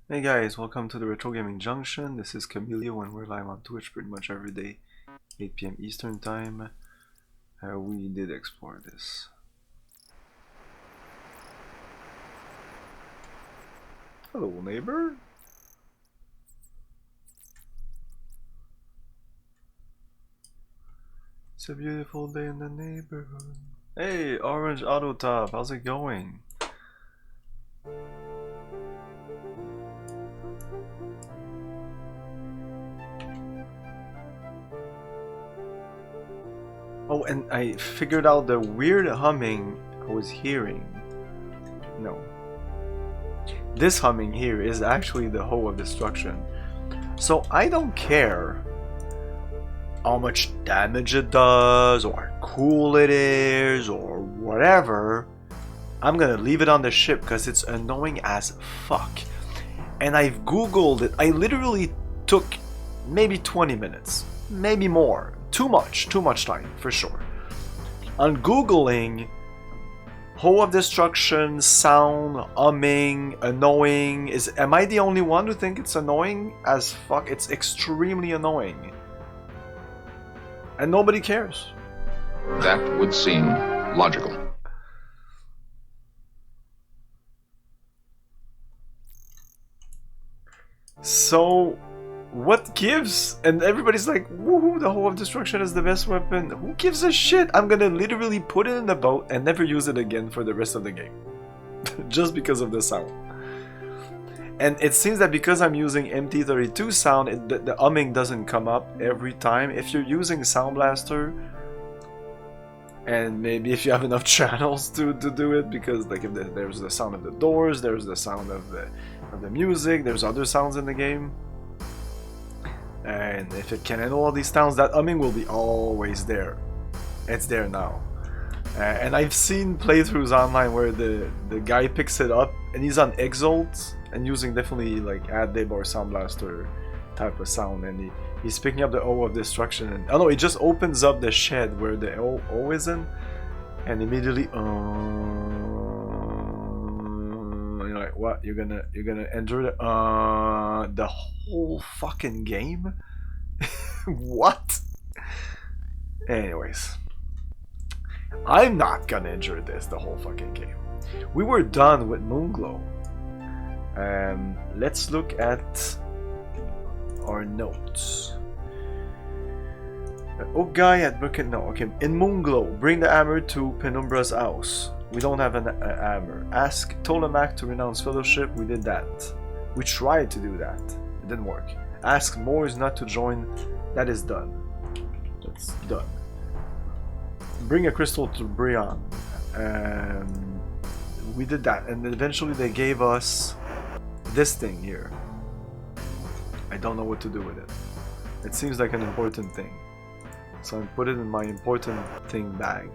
Hey guys, welcome to the Retro Gaming Junction. This is Camilio and we're live on Twitch pretty much every day, 8 p.m. Eastern Time. We did explore this. Hello, neighbor. It's a beautiful day in the neighborhood. Hey, Orange Auto Top, how's it going? Oh, and I figured out the weird humming I was hearing. No. This humming here is actually the Hoe of Destruction. So I don't care how much damage it does, or how cool it is, or whatever. I'm gonna leave it on the ship because it's annoying as fuck. And I've googled it. I literally took maybe 20 minutes, maybe more. Too much time for sure. On googling Hoe of Destruction, sound, humming, annoying. Am I the only one who think it's annoying as fuck? It's extremely annoying. And nobody cares. That would seem logical. So, what gives? And everybody's like, woohoo, the Hoe of Destruction is the best weapon. Who gives a shit? I'm gonna literally put it in the boat and never use it again for the rest of the game. Just because of the sound. And it seems that because I'm using MT32 sound, the humming doesn't come up every time. If you're using Sound Blaster, and maybe if you have enough channels to do it, because like if there's the sound of the doors, there's the sound of the music, there's other sounds in the game, and if it can handle all these sounds, that humming will be always there. It's there now. And I've seen playthroughs online where the guy picks it up and he's on Exalt and using definitely like Adlib or Sound Blaster type of sound, and he's picking up the O of Destruction, and oh no, it just opens up the shed where the O is in, and immediately you're like, what? You're gonna enter the whole fucking game? What? Anyways, I'm not gonna endure this the whole fucking game. We were done with Moonglow. Let's look at our notes. Oh, guy at Broken. No, okay. In Moonglow, bring the hammer to Penumbra's house. We don't have an hammer. Ask Ptolemach to renounce fellowship. We did that. We tried to do that. It didn't work. Ask Moors not to join. That is done. That's done. Bring a crystal to Brion. We did that, and eventually they gave us this thing here. I don't know what to do with it. It seems like an important thing, so I put it in my important thing bag.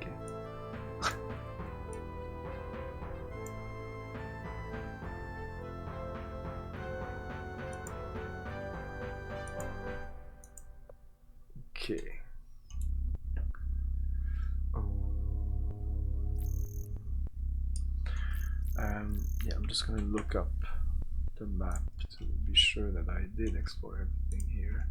Okay. Yeah, I'm just gonna look up the map to be sure that I did explore everything here.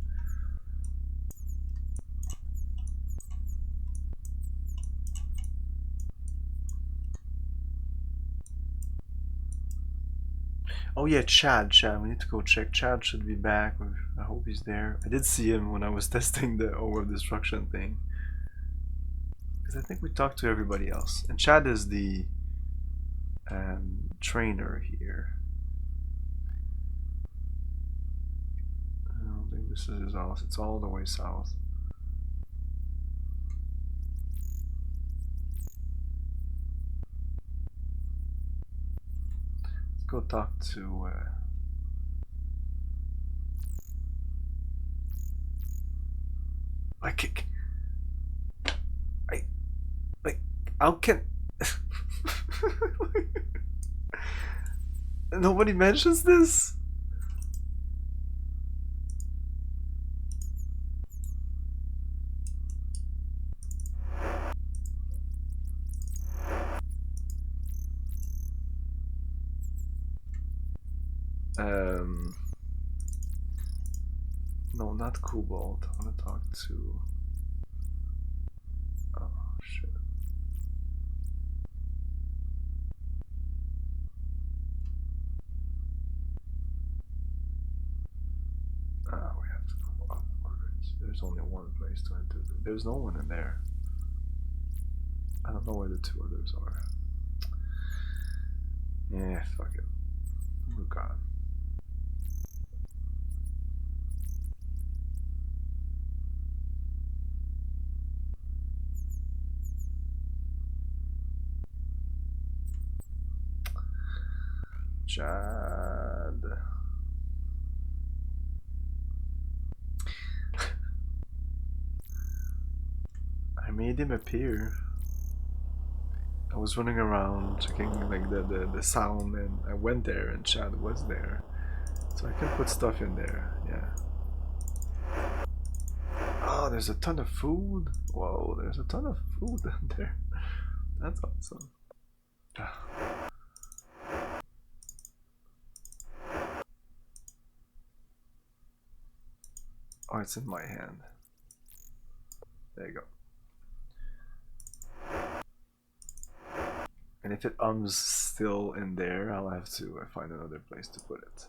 Oh yeah, Chad, we need to go check. Chad should be back. I hope he's there. I did see him when I was testing the O of Destruction thing, because I think we talked to everybody else. And Chad is the trainer here. I don't think this is his house. It's all the way south. Let's go talk to how can nobody mentions this? Um, no, not Cobalt. I want to talk to. Oh shit. Ah, we have to go upwards. There's only one place to enter. There's no one in there. I don't know where the two others are. Yeah, fuck it. We're gone. Chad. I made him appear. I was running around checking like the sound, and I went there and Chad was there. So I can put stuff in there, yeah. Oh, there's a ton of food. Whoa, there's a ton of food in there. That's awesome. Oh, it's in my hand. There you go. And if it still in there, I'll have to find another place to put it.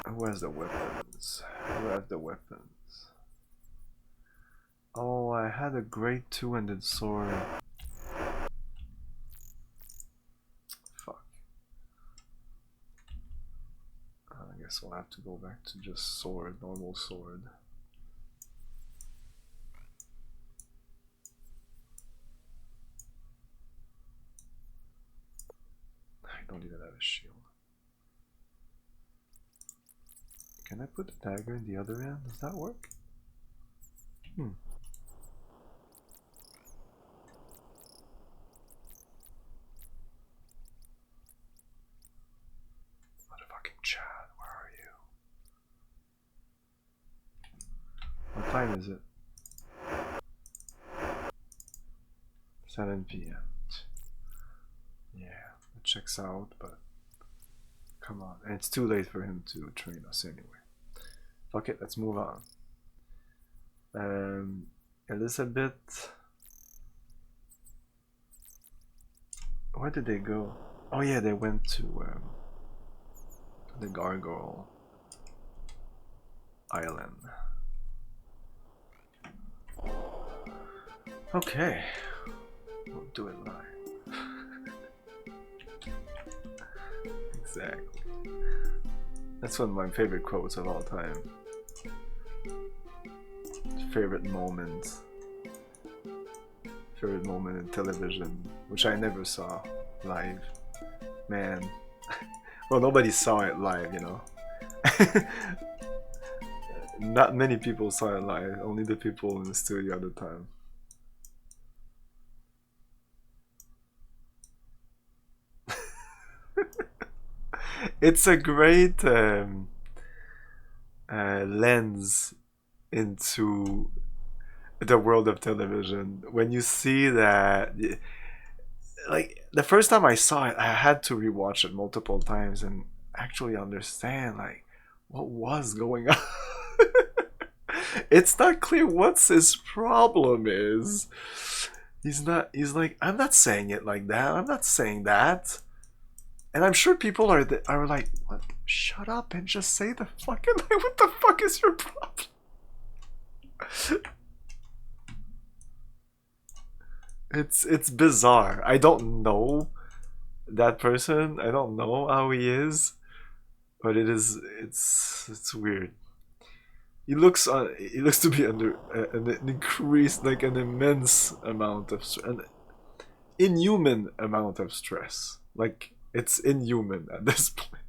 Who has the weapons? Who has the weapons? Oh, I had a great two-handed sword. Fuck. I guess I'll have to go back to just sword, normal sword. I don't even have a shield. Can I put the dagger in the other end? Does that work? Hmm. Motherfucking Chad, where are you? What time is it? 7 p.m. Yeah, it checks out, but come on. And it's too late for him to train us anyway. Fuck it, let's move on. Elizabeth. Where did they go? Oh yeah, they went to the Gargoyle Island. Okay, we'll do it live. Exactly. That's one of my favorite quotes of all time. Favorite moment in television, which I never saw live. Man. Well, nobody saw it live, you know. Not many people saw it live, only the people in the studio at the time. It's a great lens into the world of television when you see that. Like the first time I saw it, I had to rewatch it multiple times and actually understand like what was going on. It's not clear what's his problem is. He's like, I'm not saying it like that. I'm not saying that. And I'm sure people are like, what? Shut up and just say the fucking like, what the fuck is your problem? It's bizarre. I don't know that person. I don't know how he is, but it's weird. He looks to be under an increased, like an immense amount of an inhuman amount of stress. Like it's inhuman at this point.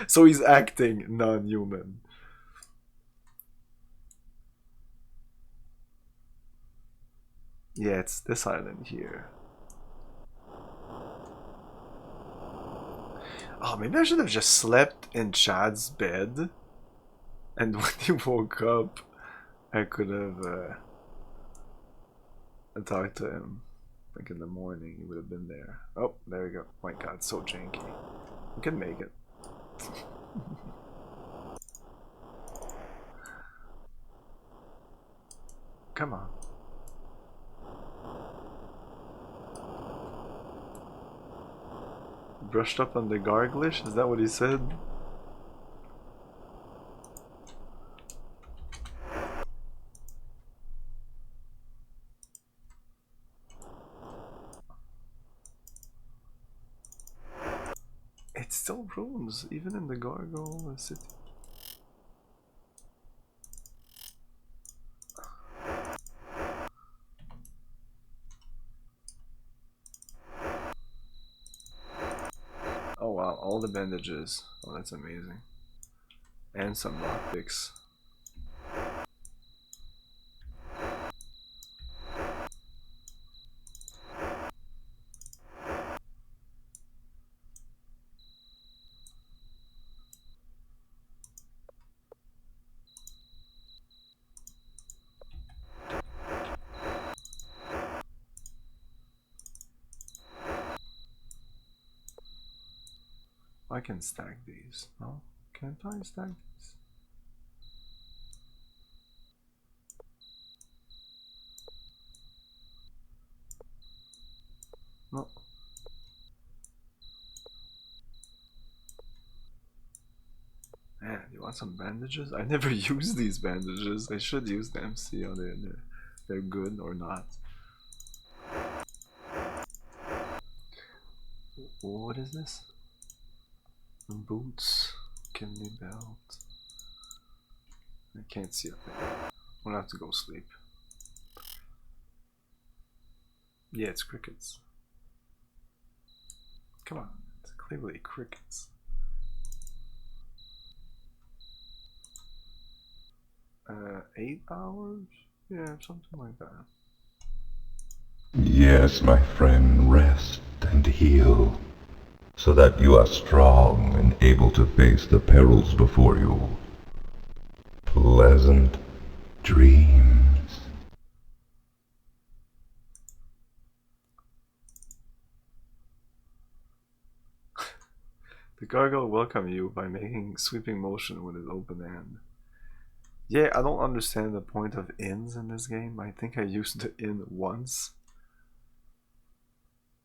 So he's acting non-human. Yeah, it's this island here. Oh, maybe I should have just slept in Chad's bed, and when he woke up, I could have talked to him. Like in the morning, he would have been there. Oh, there we go. My god, so janky. We can make it. Come on. Brushed up on the garglish? Is that what he said? It still rooms, even in the gargoyle city. Oh wow, all the bandages. Oh, that's amazing. And some lockpicks. I can stack these. No? Can't I stack these? No. Man, you want some bandages? I never use these bandages. I should use them, see how they're good or not. What is this? Boots, kidney belt. I can't see a thing. We'll have to go sleep. Yeah, it's crickets. Come on, it's clearly crickets. 8 hours? Yeah, something like that. Yes, my friend, rest and heal, so that you are strong and able to face the perils before you. Pleasant dreams. The gargoyle welcomes you by making sweeping motion with his open hand. Yeah, I don't understand the point of inns in this game. I think I used the inn once.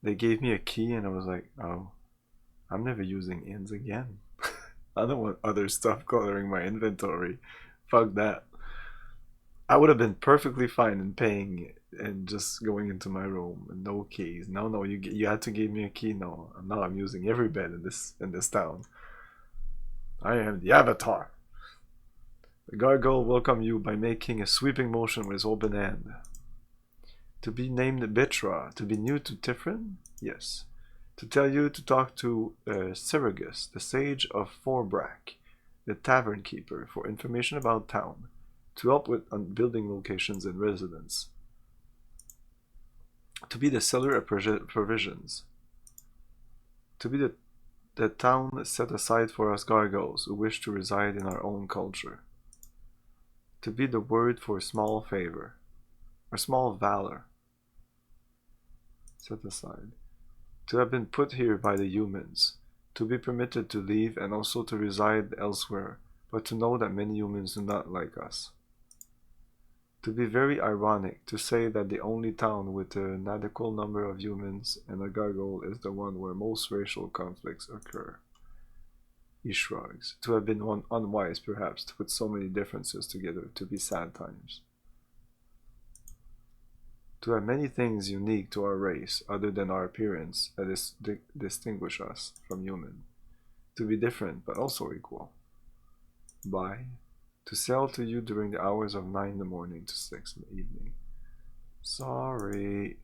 They gave me a key and I was like, oh, I'm never using inns again. I don't want other stuff cluttering my inventory. Fuck that. I would have been perfectly fine in paying and just going into my room and no keys. No, you had to give me a key. No, now I'm using every bed in this town. I am the Avatar. The gargoyle welcome you by making a sweeping motion with his open hand. To be named Bitra. To be new to Tifrin? Yes. To tell you to talk to Syragus, the sage of Forbrak, the tavern keeper, for information about town. To help with building locations and residence. To be the seller of provisions. To be the town set aside for us gargoyles who wish to reside in our own culture. To be the word for small favor, or small valor. Set aside. To have been put here by the humans. To be permitted to leave and also to reside elsewhere, but to know that many humans do not like us. To be very ironic, to say that the only town with an adequate number of humans and a gargoyle is the one where most racial conflicts occur. He shrugs. To have been unwise, perhaps, to put so many differences together, to be sad times. To have many things unique to our race, other than our appearance, that distinguish us from human. To be different, but also equal. Buy. To sell to you during the hours of 9 in the morning to 6 in the evening. Sorry.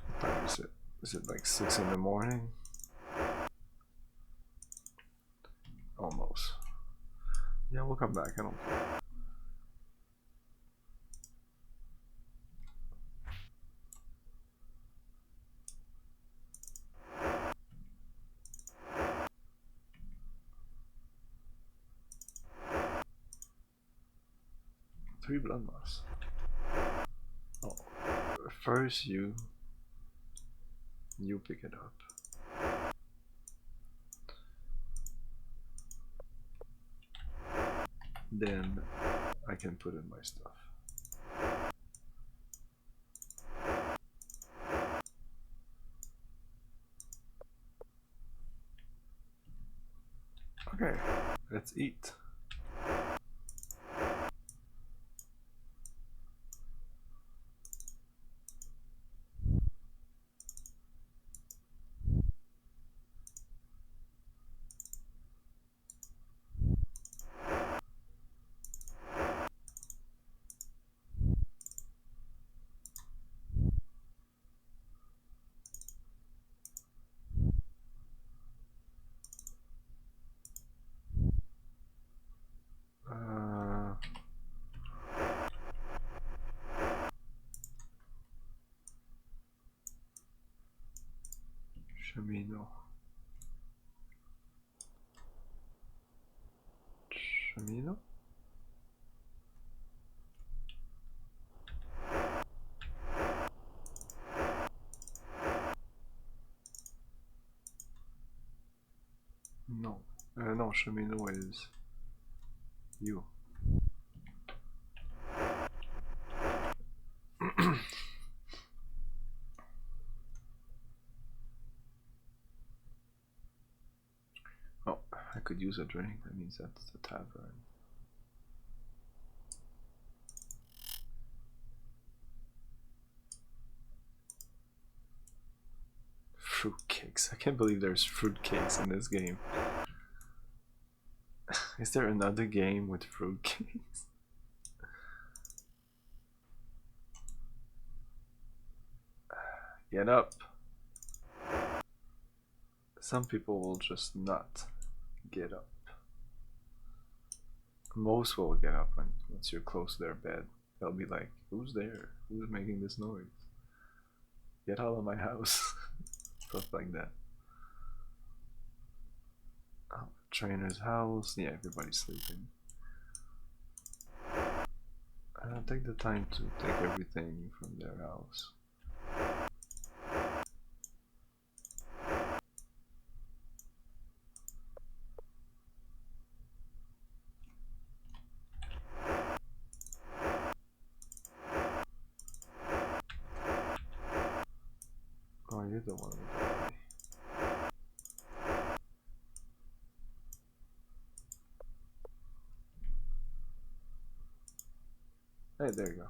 What time is it? Is it like 6 in the morning? Almost. Yeah, we'll come back. I don't care. Three blood moss. Oh. First you You pick it up. Then I can put in my stuff. Okay, let's eat. Camino. Camino? No. No, Camino is you. Oh, I could use a drink. That means that's the tavern. Fruitcakes. I can't believe there's fruitcakes in this game. Is there another game with fruitcakes? Get up. Some people will just not get up. Most will get up once you're close to their bed. They'll be like, who's there? Who's making this noise? Get out of my house. Stuff like that. Oh, trainer's house. Yeah, everybody's sleeping. Take the time to take everything from their house. Oh, you're the one with the body. Hey, there you go.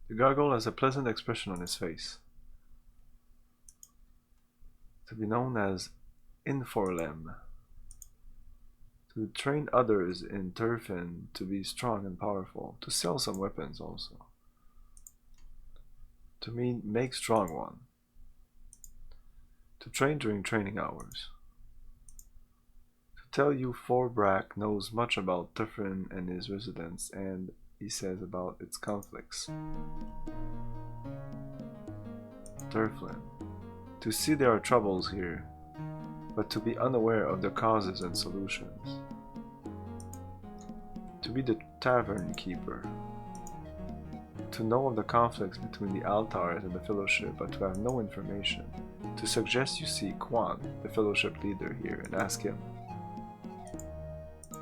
The gargoyle has a pleasant expression on his face. To be known as Inforlem. To train others in Turfin to be strong and powerful. To sell some weapons also. To mean make strong one. To train during training hours. To tell you Forbrack knows much about Turfin and his residents, and he says about its conflicts. Turflin. To see there are troubles here, but to be unaware of the causes and solutions. To be the tavern keeper. To know of the conflicts between the Altars and the Fellowship, but to have no information. To suggest you see Quan, the Fellowship leader here, and ask him. And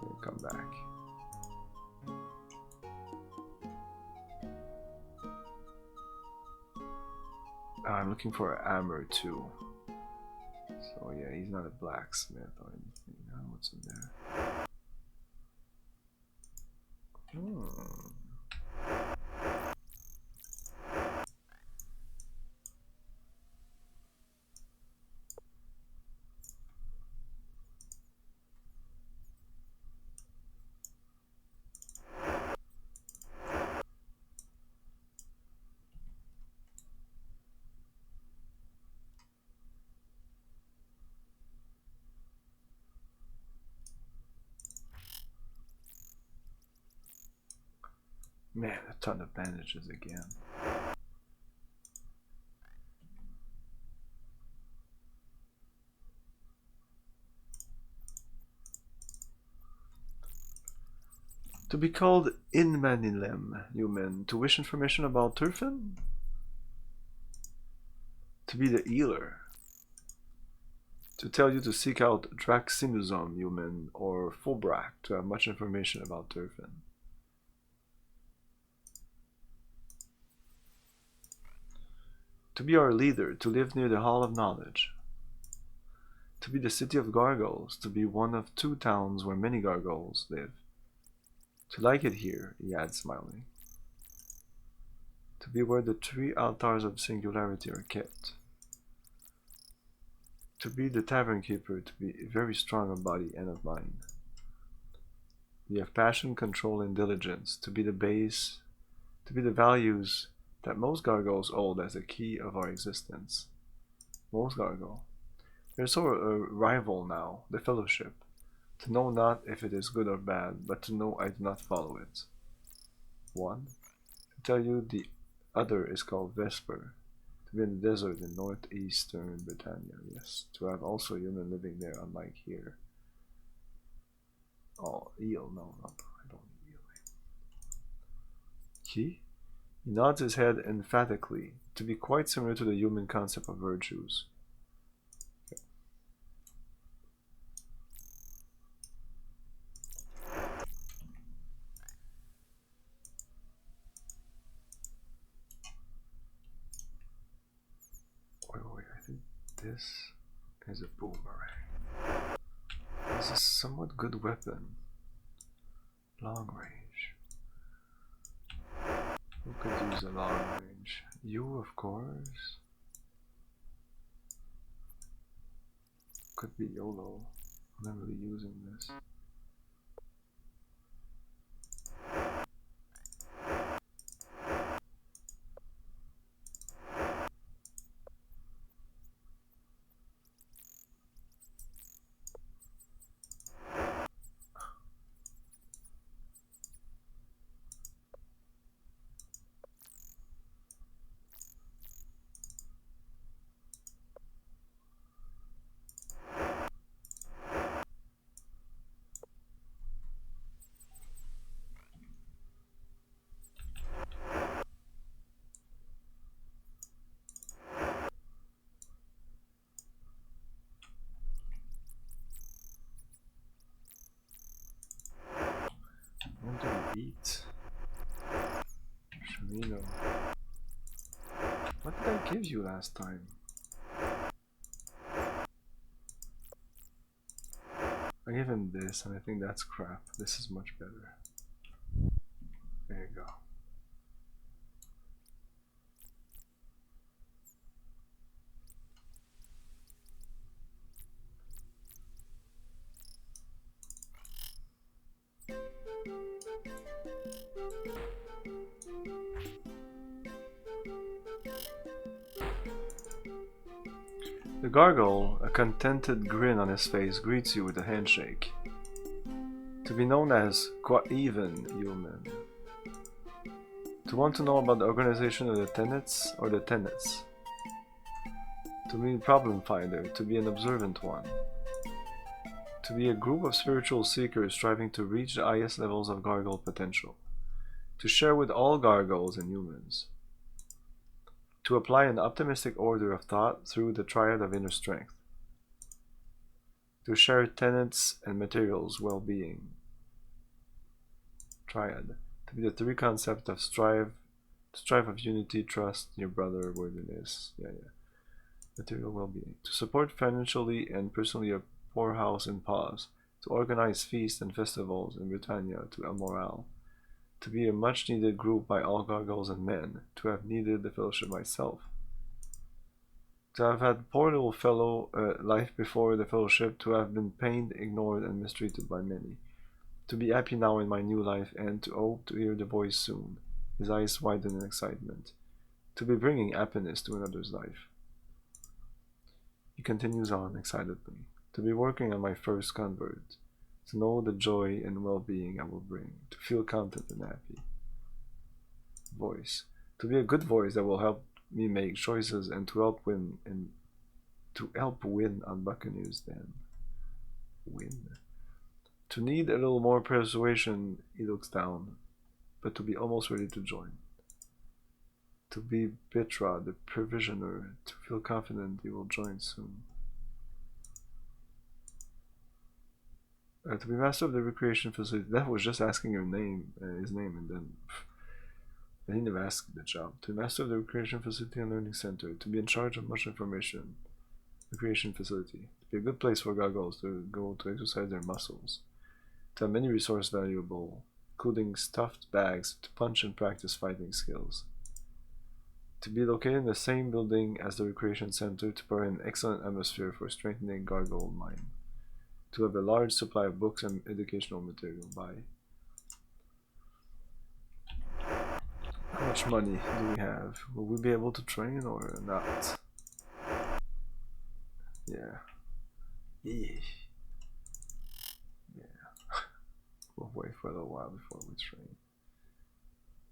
then come back. I'm looking for a hammer too. So yeah, he's not a blacksmith or anything. What's in there? Man, a ton of bandages again. To be called Inmanilem, human. To wish information about Turfin? To be the healer. To tell you to seek out Draxinuzum, human, or Fulbrak to have much information about Turfin. To be our leader, to live near the Hall of Knowledge. To be the city of gargoyles, to be one of 2 towns where many gargoyles live. To like it here, he adds, smiling. To be where the 3 altars of singularity are kept. To be the tavern keeper, to be very strong of body and of mind. We have passion, control, and diligence, to be the base, to be the values that most gargoyles hold as the key of our existence. Most gargoyle. There's so a rival now, the fellowship. To know not if it is good or bad, but to know I do not follow it. 1. To tell you the other is called Vesper. To be in the desert in northeastern Britannia, yes. To have also human living there, unlike here. Oh, eel, no, I don't need eel. He nods his head emphatically, to be quite similar to the human concept of virtues. Okay. Wait, I think this is a boomerang. This is a somewhat good weapon. Long range. Who could use a long range? You, of course. Could be YOLO. I'm not really using this. What do we eat? Shamino. What did I give you last time? I gave him this, and I think that's crap. This is much better. There you go. The gargoyle, a contented grin on his face, greets you with a handshake. To be known as Qua-even human. To want to know about the organization of the tenets or the tenets. To be a problem finder, to be an observant one. To be a group of spiritual seekers striving to reach the highest levels of gargoyle potential. To share with all gargoyles and humans. To apply an optimistic order of thought through the triad of inner strength. To share tenets and materials well-being. Triad. To be the 3 concepts of strive of unity, trust, your brother, worthiness. Material well-being. To support financially and personally a poorhouse in Paz. To organize feasts and festivals in Britannia to El Moral. To be a much needed group by all gargoyles and men, to have needed the fellowship myself. To have had poor little fellow life before the fellowship, to have been pained, ignored, and mistreated by many. To be happy now in my new life, and to hope to hear the voice soon, his eyes widen in excitement. To be bringing happiness to another's life. He continues on excitedly. To be working on my first convert. To know the joy and well-being I will bring, to feel content and happy. Voice. To be a good voice that will help me make choices and to help win on Buccaneers Den. Win. To need a little more persuasion, he looks down, but to be almost ready to join. To be Bitra, the provisioner, to feel confident you will join soon. To be master of the recreation facility. That was just asking his name, and then he never asked the job. To be master of the recreation facility and learning center. To be in charge of much information. Recreation facility. To be a good place for goggles to go to exercise their muscles. To have many resources valuable, including stuffed bags to punch and practice fighting skills. To be located in the same building as the recreation center to provide an excellent atmosphere for strengthening gargoyle mind. To have a large supply of books and educational material by. How much money do we have? Will we be able to train or not? Yeah. Yeah. We'll wait for a little while before we train.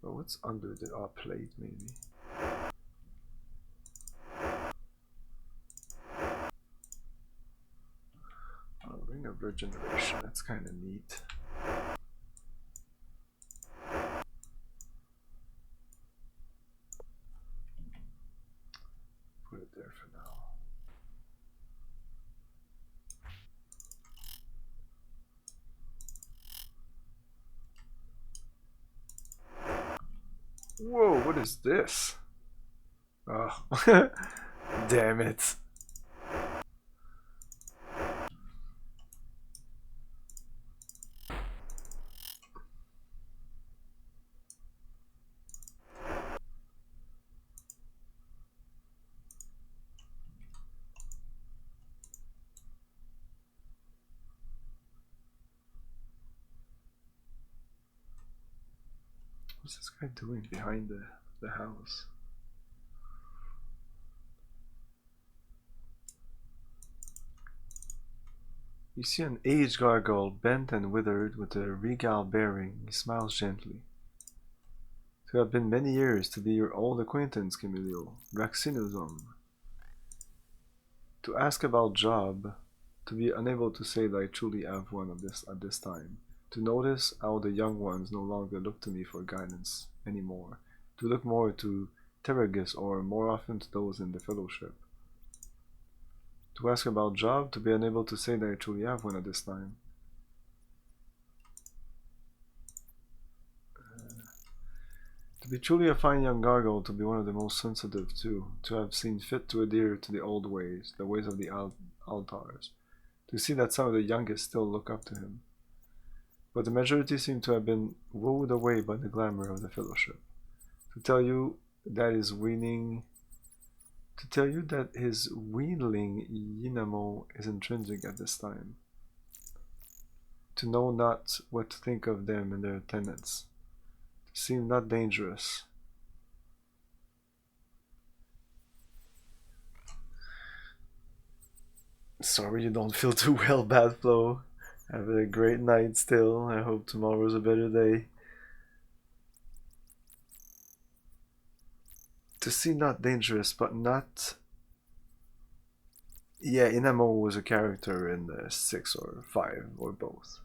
But what's under the plate maybe? Ring of Regeneration, that's kind of neat. Put it there for now. Whoa, what is this? Oh, damn it. What's this guy doing behind the house? You see an aged gargoyle, bent and withered, with a regal bearing. He smiles gently. To have been many years, to be your old acquaintance, Camilio. Vaccinusum. To ask about job, to be unable to say that I truly have one at this time. To notice how the young ones no longer look to me for guidance anymore. To look more to Terragus or more often to those in the fellowship. To ask about job, to be unable to say that I truly have one at this time. To be truly a fine young gargoyle, to be one of the most sensitive too, to have seen fit to adhere to the old ways, the ways of the altars, to see that some of the youngest still look up to him. But the majority seem to have been wooed away by the glamour of the fellowship. To tell you that his weaning, to tell you that his weanling Yinamo is intrinsic at this time. To know not what to think of them and their tenants. To seem not dangerous. Sorry you don't feel too well, Badflow. Have a great night still. I hope tomorrow's a better day. To see not dangerous, but not... Yeah, Inamo was a character in 6 or 5 or both.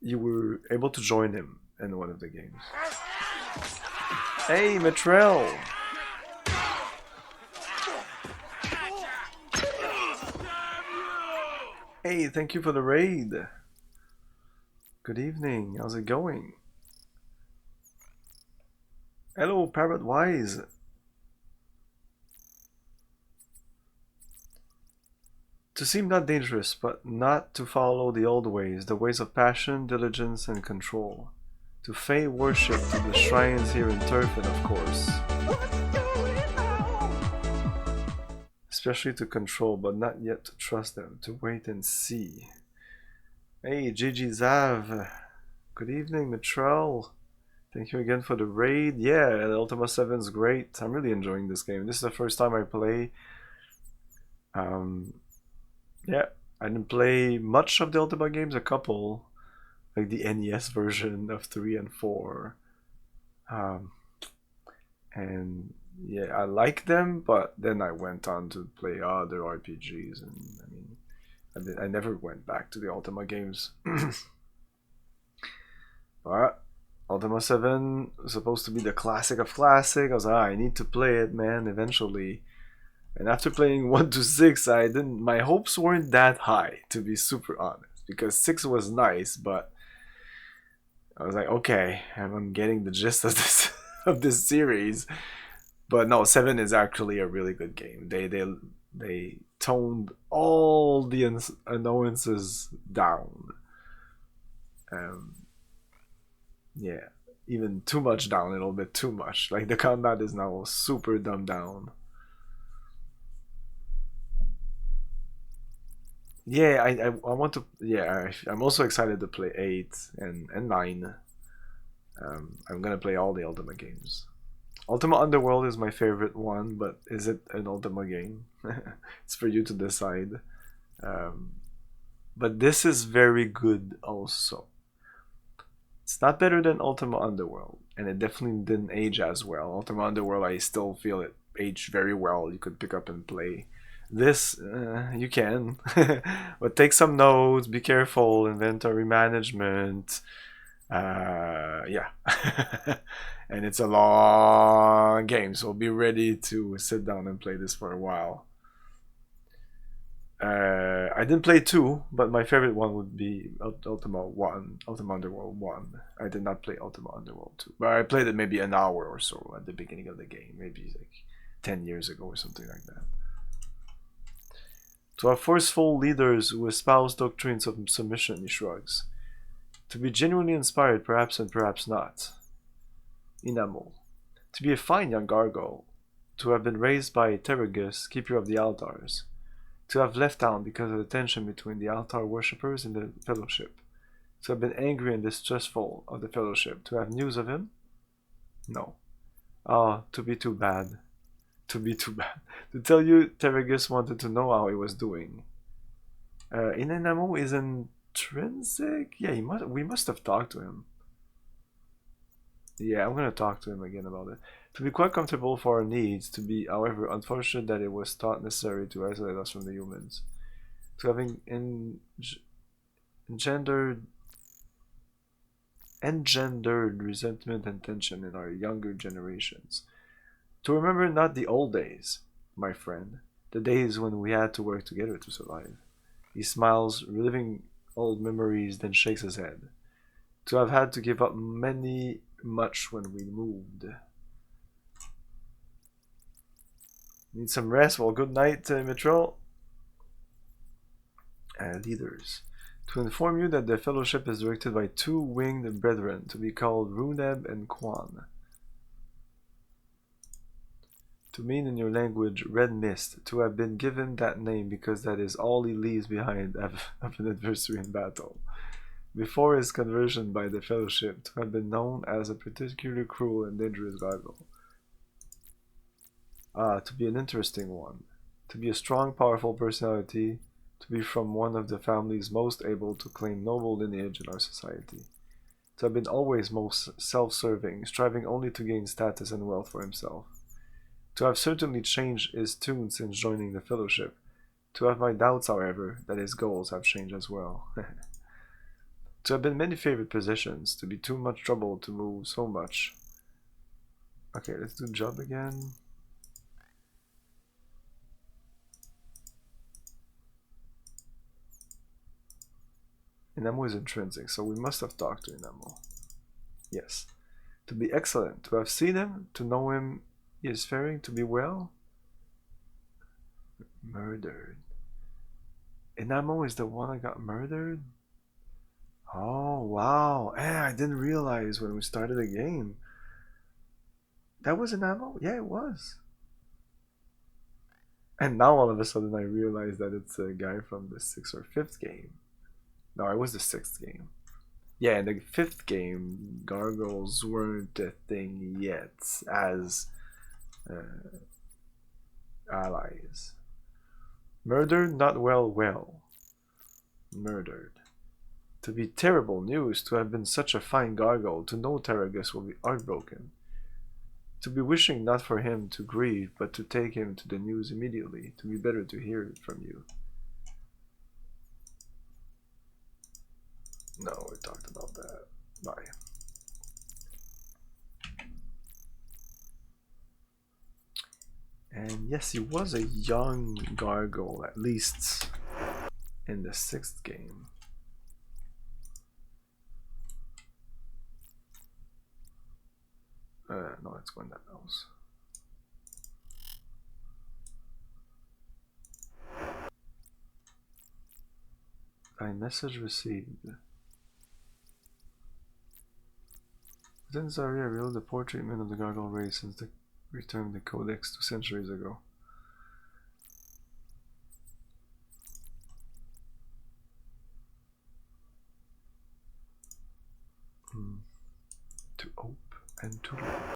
You were able to join him in one of the games. Hey, Matrell! Hey, thank you for the raid. Good evening, how's it going? Hello, Parrot Wise. To seem not dangerous, but not to follow the old ways, the ways of passion, diligence, and control. To pay worship to the shrines here in Turfin, of course. Especially to control, but not yet to trust them, to wait and see. Hey, Gigi Zav. Good evening, Matrell. Thank you again for the raid. Yeah, Ultima 7 is great. I'm really enjoying this game. This is the first time I play. Yeah, I didn't play much of the Ultima games, a couple. Like the NES version of 3 and 4. And yeah, I like them, but then I went on to play other RPGs, and I mean, I never went back to the Ultima games. But Ultima 7 was supposed to be the classic of classic. I was like, I need to play it, man, eventually. And after playing 1 to 6, I didn't. My hopes weren't that high, to be super honest, because 6 was nice, but I was like, okay, I'm getting the gist of this of this series. But no, 7 is actually a really good game. They toned all the annoyances down. Yeah, even too much down, a little bit too much. Like the combat is now super dumbed down. Yeah, I want to. Yeah, I'm also excited to play 8 and 9. I'm gonna play all the Ultima games. Ultima Underworld is my favorite one, but is it an Ultima game? It's for you to decide. Um, but this is very good also. It's not better than Ultima Underworld, and it definitely didn't age as well. Ultima Underworld, I still feel it aged very well. You could pick up and play. This, you can, but take some notes, be careful, inventory management. Yeah. And it's a long game, so be ready to sit down and play this for a while. I didn't play 2, but my favorite one would be Ultima 1, Ultima Underworld 1. I did not play Ultima Underworld 2, but I played it maybe an hour or so at the beginning of the game, maybe like 10 years ago or something like that. To have forceful leaders who espouse doctrines of submission, he shrugs. To be genuinely inspired, perhaps and perhaps not. Inamul. To be a fine young gargoyle. To have been raised by Terragus, keeper of the altars. To have left town because of the tension between the altar worshippers and the fellowship. To have been angry and distrustful of the fellowship. To have news of him? No. Ah, to be too bad. To be too bad. To tell you, Terragus wanted to know how he was doing. Inanamo is intrinsic? Yeah, we must have talked to him. Yeah, I'm gonna talk to him again about it. To be quite comfortable for our needs, to be, however, unfortunate that it was thought necessary to isolate us from the humans. To having engendered resentment and tension in our younger generations. To remember not the old days, my friend, the days when we had to work together to survive. He smiles, reliving old memories, then shakes his head. To have had to give up much when we moved. Need some rest? Well, good night, Mitchell. Leaders. To inform you that the fellowship is directed by 2 winged brethren, to be called Runeb and Quan. To mean in your language red mist, to have been given that name because that is all he leaves behind of an adversary in battle. Before his conversion by the fellowship, to have been known as a particularly cruel and dangerous gargoyle. To be an interesting one. To be a strong, powerful personality. To be from one of the families most able to claim noble lineage in our society. To have been always most self-serving, striving only to gain status and wealth for himself. To have certainly changed his tune since joining the fellowship. To have my doubts, however, that his goals have changed as well. To have been many favorite positions, to be too much trouble to move so much. Okay, let's do job again. Inamo is intrinsic, so we must have talked to Inamo. Yes. To be excellent, to have seen him, to know him he is faring, to be well. Murdered. Inamo is the one that got murdered? Oh, wow. I didn't realize when we started the game. That was Inamo? Yeah, it was. And now all of a sudden I realize that it's a guy from the 6th or 5th game. No, it was the 6th game. Yeah, in the 5th game, gargoyles weren't a thing yet as allies. Murdered, not well. Murdered. To be terrible news, to have been such a fine gargoyle, to know Terragus will be heartbroken. To be wishing not for him to grieve, but to take him to the news immediately, to be better to hear it from you. No, we talked about that. Bye. And yes, he was a young gargoyle, at least in the 6th game. No, it's Gwenda knows. Thy message received. Then Zarya revealed the poor treatment of the gargoyle race since the return of the Codex 2 centuries ago. To ope and to love.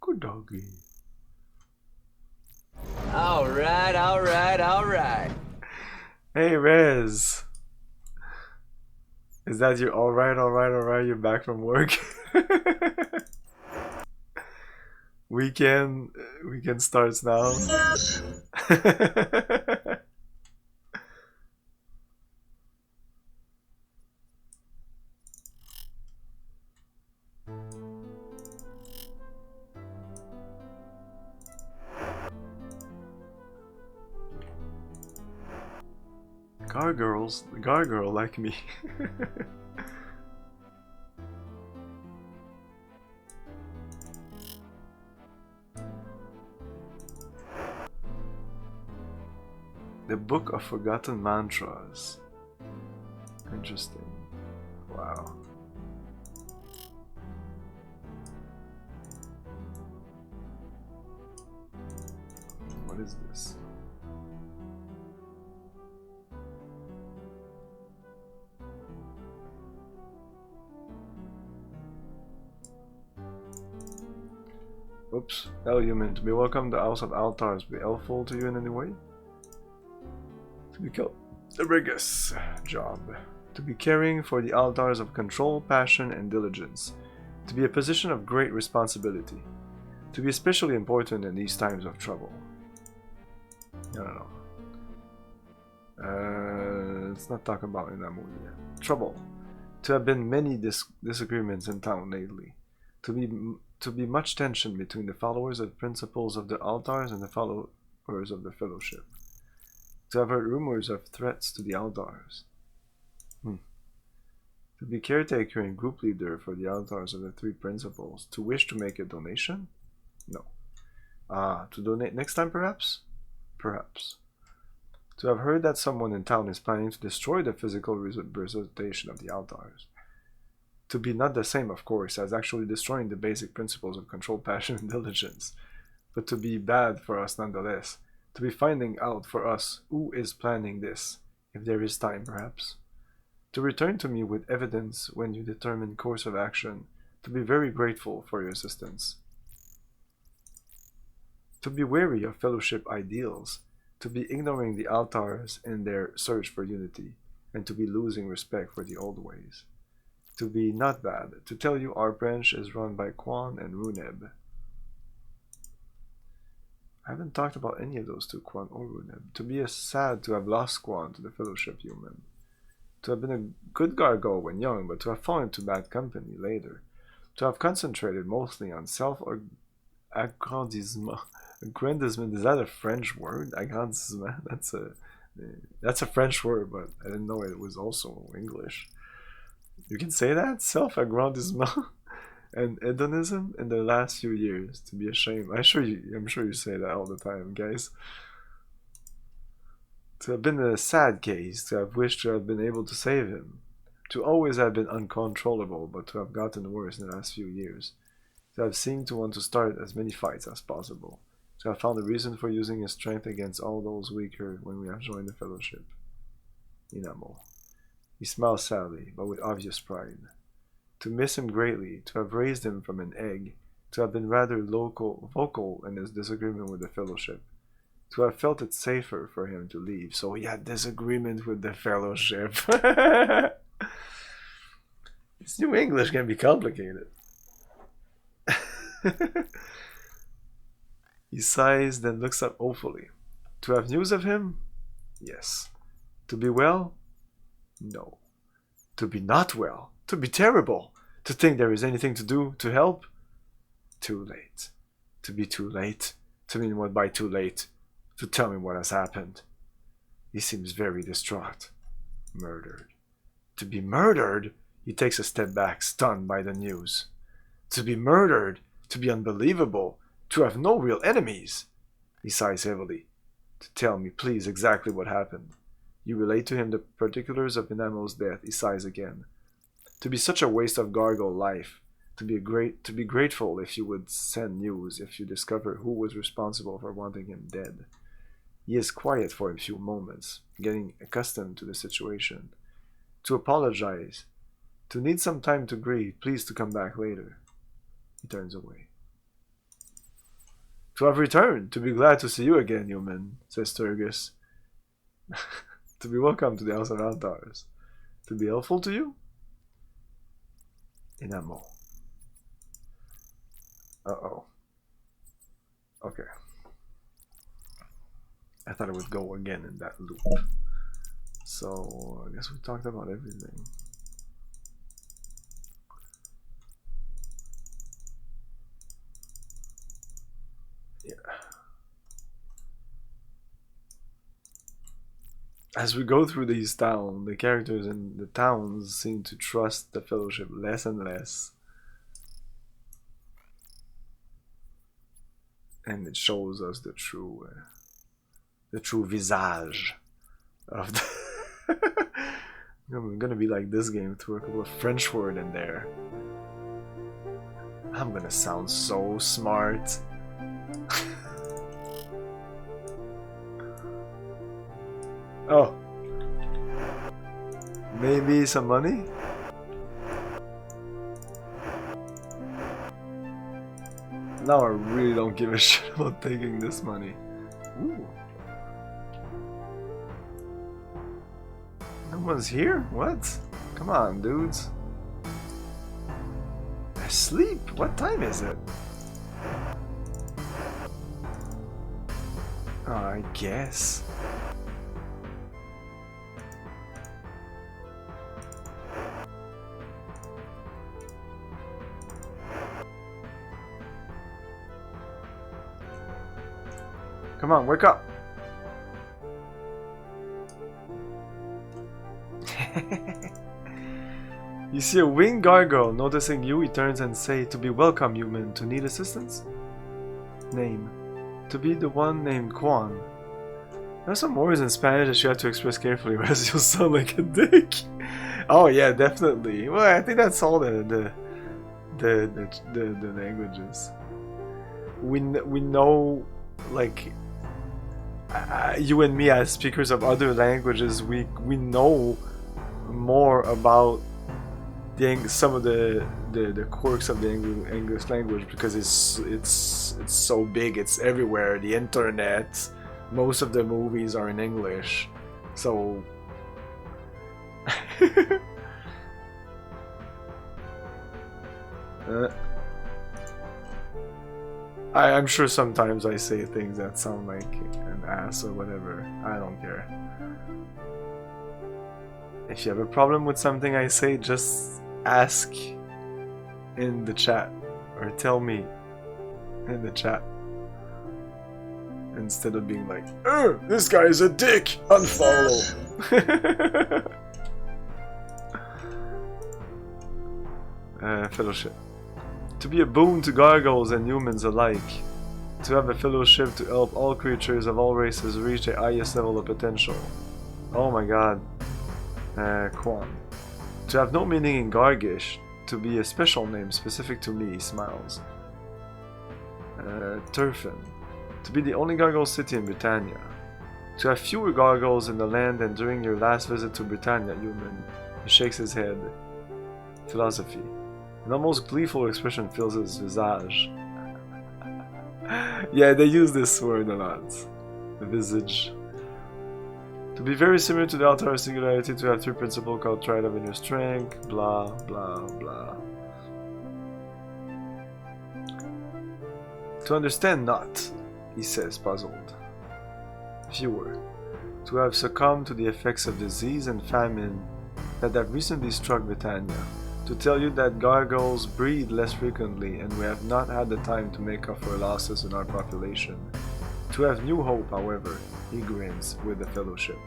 Good doggy. Alright, alright, alright. Hey Rez! Is that your alright, you're back from work? Weekend starts now. Gargoyle like me. The Book of Forgotten Mantras. Interesting. Wow. What is this? Oops. Hello human, to be welcome to the House of Altars be helpful to you in any way? To be killed. The Rigus job. To be caring for the altars of control, passion, and diligence. To be a position of great responsibility. To be especially important in these times of trouble. I don't know. Let's not talk about in that movie yet. Trouble. To have been many disagreements in town lately. To be much tension between the followers of the principles of the altars and the followers of the fellowship. To have heard rumors of threats to the altars. To be caretaker and group leader for the altars of the 3 principles. To wish to make a donation? No. To donate next time perhaps? Perhaps. To have heard that someone in town is planning to destroy the physical representation of the altars. To be not the same, of course, as actually destroying the basic principles of control, passion, and diligence, but to be bad for us nonetheless. To be finding out for us who is planning this, if there is time perhaps. To return to me with evidence when you determine course of action. To be very grateful for your assistance. To be wary of fellowship ideals. To be ignoring the altars in their search for unity, and to be losing respect for the old ways. To be not bad. To tell you our branch is run by Quan and Runeb. I haven't talked about any of those two, Quan or Runeb. To be sad to have lost Quan to the fellowship human. To have been a good gargoyle when young, but to have fallen into bad company later. To have concentrated mostly on self-aggrandizement. Aggrandizement, is that a French word? Aggrandizement? That's a French word, but I didn't know it was also English. You can say that? Self-aggrandizement and hedonism in the last few years. To be ashamed. I'm sure you say that all the time, guys. To have been a sad case, to have wished to have been able to save him. To always have been uncontrollable, but to have gotten worse in the last few years. To have seemed to want to start as many fights as possible. To have found a reason for using his strength against all those weaker when we have joined the fellowship. Inamo. He smiles sadly, but with obvious pride. To miss him greatly, to have raised him from an egg, to have been rather vocal in his disagreement with the fellowship, to have felt it safer for him to leave, so he had disagreement with the fellowship. This New English can be complicated. He sighs, then looks up hopefully. To have news of him? Yes. To be well? No. To be not well. To be terrible. To think there is anything to do to help. Too late. To be too late. To mean what by too late? To tell me what has happened. He seems very distraught. Murdered. To be murdered? He takes a step back, stunned by the news. To be murdered? To be unbelievable? To have no real enemies? He sighs heavily. To tell me, please, exactly what happened. You relate to him the particulars of Inamo's death. He sighs again. To be such a waste of Gargoyle life. To be grateful if you would send news if you discover who was responsible for wanting him dead. He is quiet for a few moments, getting accustomed to the situation. To apologize. To need some time to grieve. Please to come back later. He turns away. To have returned. To be glad to see you again, human, says Turgis. To be welcome to the House of Altars. To be helpful to you? Inamo. Uh-oh. Okay. I thought it would go again in that loop. So, I guess we talked about everything. Yeah. As we go through these towns, the characters in the towns seem to trust the Fellowship less and less. And it shows us the true visage of the I'm gonna be like this game, through a couple of French words in there. I'm gonna sound so smart. Oh. Maybe some money? Now I really don't give a shit about taking this money. Ooh. No one's here? What? Come on, dudes. Asleep? What time is it? Oh, I guess. Come on, wake up! You see a winged gargoyle. Noticing you, he turns and says, "To be welcome, human. To need assistance?" Name. To be the one named Quan. There are some words in Spanish that you have to express carefully, or else you'll sound like a dick. Oh yeah, definitely. Well, I think that's all the languages. We know, like, you and me as speakers of other languages, we know more about some of the quirks of the English language, because it's so big, it's everywhere. The internet, most of the movies are in English, so I'm sure sometimes I say things that sound like an ass or whatever. I don't care. If you have a problem with something I say, just ask in the chat, or tell me in the chat, instead of being like, this guy is a dick, unfollow. Fellowship. To be a boon to gargoyles and humans alike. To have a fellowship to help all creatures of all races reach the highest level of potential. Oh my god. Quan. To have no meaning in Gargish. To be a special name specific to me, he smiles. Turfin. To be the only gargoyle city in Britannia. To have fewer gargoyles in the land than during your last visit to Britannia, human. He shakes his head. Philosophy. An almost gleeful expression fills his visage. Yeah, they use this word a lot. Visage. To be very similar to the Altar Singularity, to have three principles called Triad of Inner Strength, blah, blah, blah. To understand not, he says, puzzled. Fewer. To have succumbed to the effects of disease and famine that have recently struck Britannia, to tell you that gargoyles breed less frequently and we have not had the time to make up for losses in our population. To have new hope, however, he grins with the fellowship.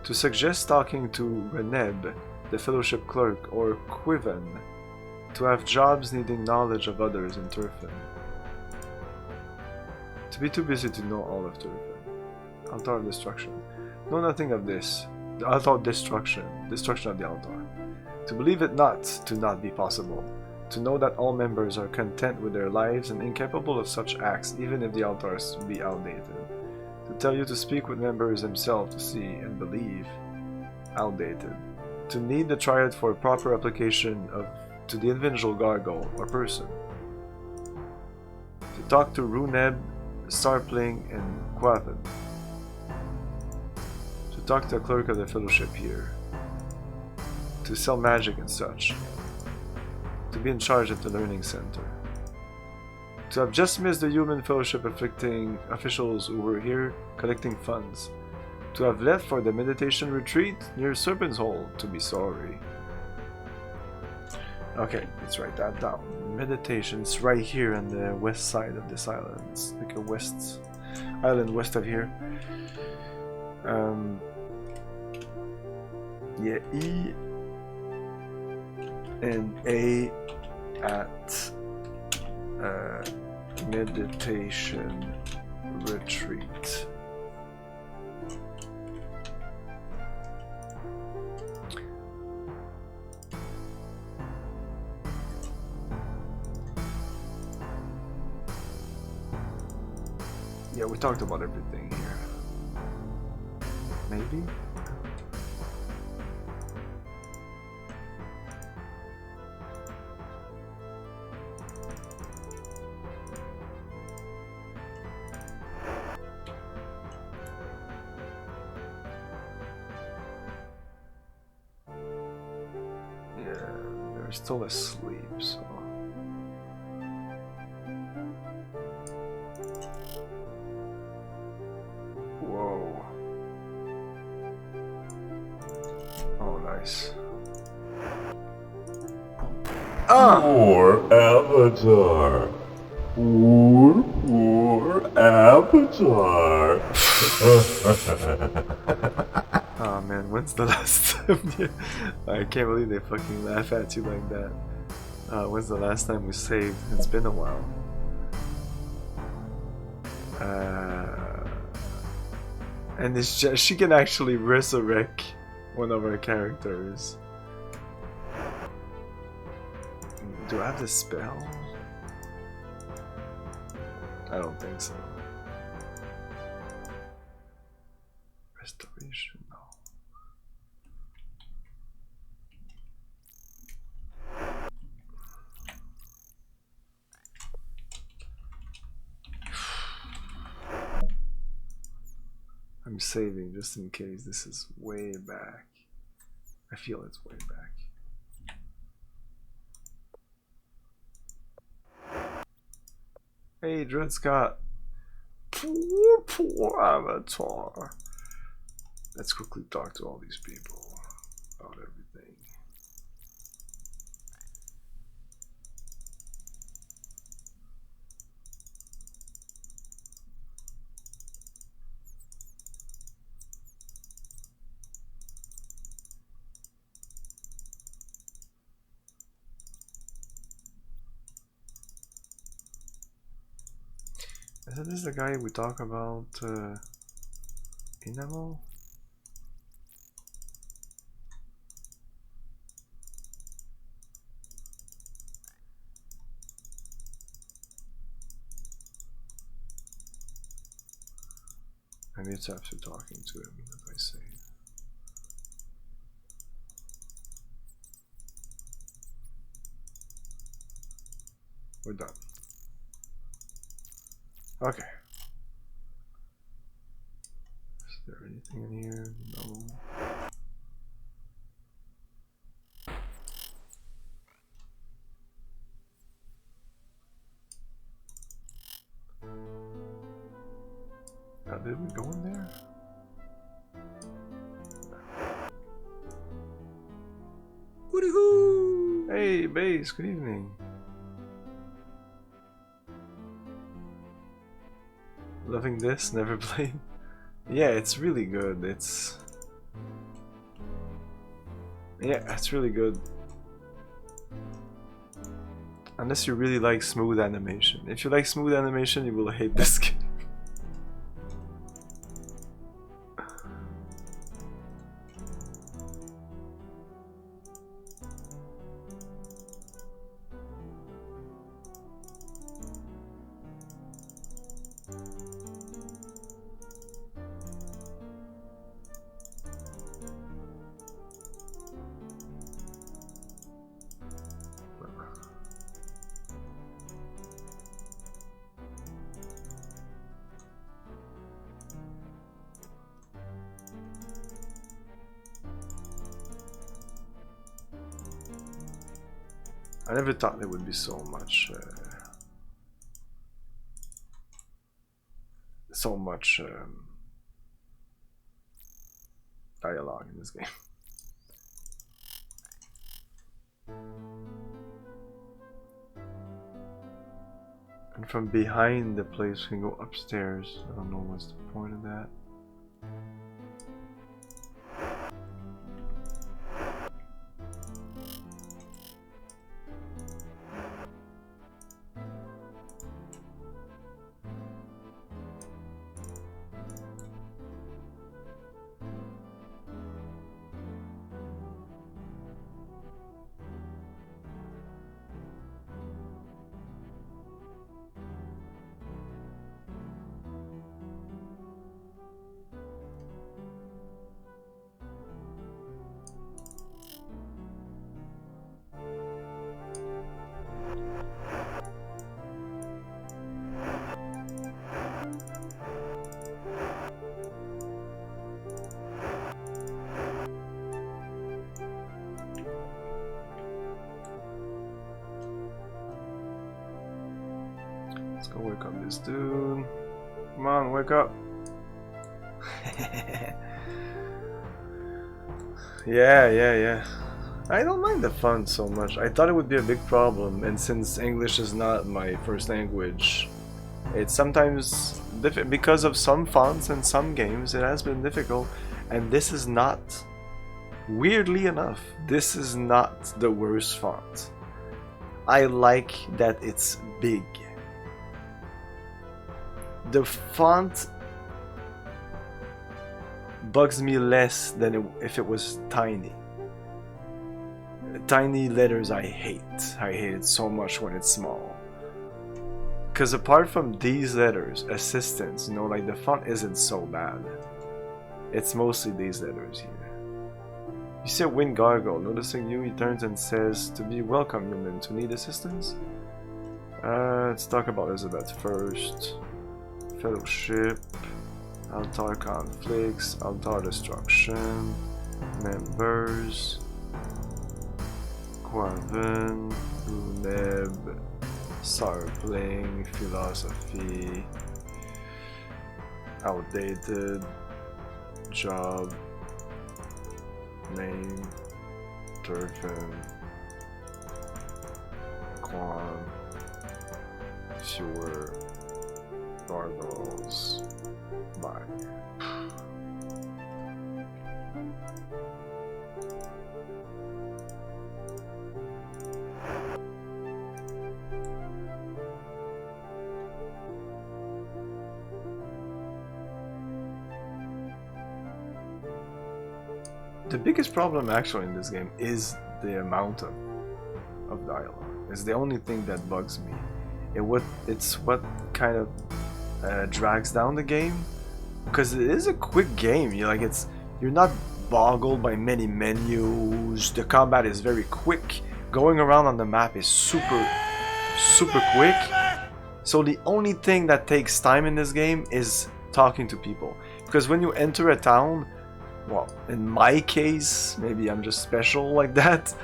To suggest talking to Reneb, the fellowship clerk, or Quiven, to have jobs needing knowledge of others in Turfin. To be too busy to know all of Turfin. Altar of Destruction. Know nothing of this. The altar of destruction. Destruction of the altar. To believe it not, to not be possible. To know that all members are content with their lives and incapable of such acts even if the altars be outdated. To tell you to speak with members himself to see and believe. Outdated. To need the triad for proper application of to the individual gargoyle or person. To talk to Runeb, Starpling, and Quaven. To talk to a clerk of the fellowship here. To sell magic and such. To be in charge of the learning center. To have just missed the human fellowship afflicting officials who were here collecting funds. To have left for the meditation retreat near Serpent's Hole, to be sorry. Okay, let's write that down. Meditation, it's right here on the west side of this island. It's like a west island west of here. Yeah, E and A at meditation retreat. Yeah, we talked about everything here. Maybe? Yeah, they're still asleep, so... Whoa. Oh, nice. Poor Avatar. Poor Avatar. Oh man, when's the last time I can't believe they fucking laugh at you like that. When's the last time we saved? It's been a while. And it's just, she can actually resurrect one of our characters. Do I have the spell? I don't think so. Restoration, no. I'm saving just in case this is way back. I feel it's way back. Hey, Dread Scott. Poor Avatar. Let's quickly talk to all these people about everything. Isn't this the guy we talk about, Inamo? Maybe it's after talking to him that I say. We're done. Okay. Is there anything in here? No. Now, did we go in there? Hooty hoo! Hey, Base, good evening. Loving this, never played. Yeah, it's really good. Yeah, it's really good. Unless you really like smooth animation. If you like smooth animation, you will hate this game. I never thought there would be so much dialogue in this game. And from behind the place we can go upstairs. I don't know what's the point of that. Let's go wake up this dude. Come on, wake up. Yeah. I don't mind the font so much. I thought it would be a big problem, and since English is not my first language, it's sometimes because of some fonts and some games it has been difficult, and this is not, weirdly enough, this is not the worst font. I like that it's big. The font bugs me less than if it was tiny. Tiny letters I hate. I hate it so much when it's small. Because apart from these letters, assistants, you know, like the font isn't so bad. It's mostly these letters here. You see a wind gargoyle. Noticing you, he turns and says, "To be welcome, human. To need assistance?" Let's talk about Elizabeth first. Fellowship, altar conflicts, altar destruction, members, Quaven, Runeb, Sarpling, philosophy, outdated, job, name, Turfin, Quan, Sure, Gargoyles, bye. The biggest problem actually in this game is the amount of dialogue. It's the only thing that bugs me. It's what kind of drags down the game, because it is a quick game. You're not boggled by many menus. The combat is very quick. Going around on the map is super quick. So the only thing that takes time in this game is talking to people, because when you enter a town, well, in my case, maybe I'm just special like that,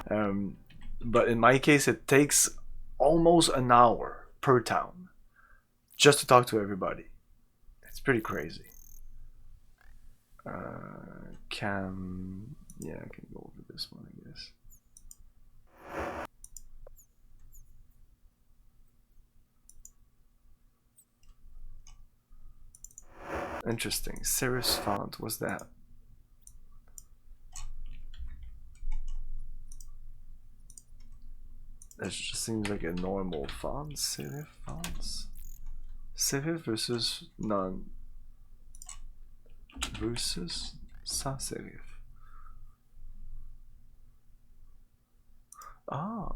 but in my case it takes almost an hour per town just to talk to everybody. It's pretty crazy. Yeah, I can go over this one, I guess. Interesting. Serif font, what's that? That just seems like a normal font. Serif fonts. Serif versus non versus sans serif. Oh.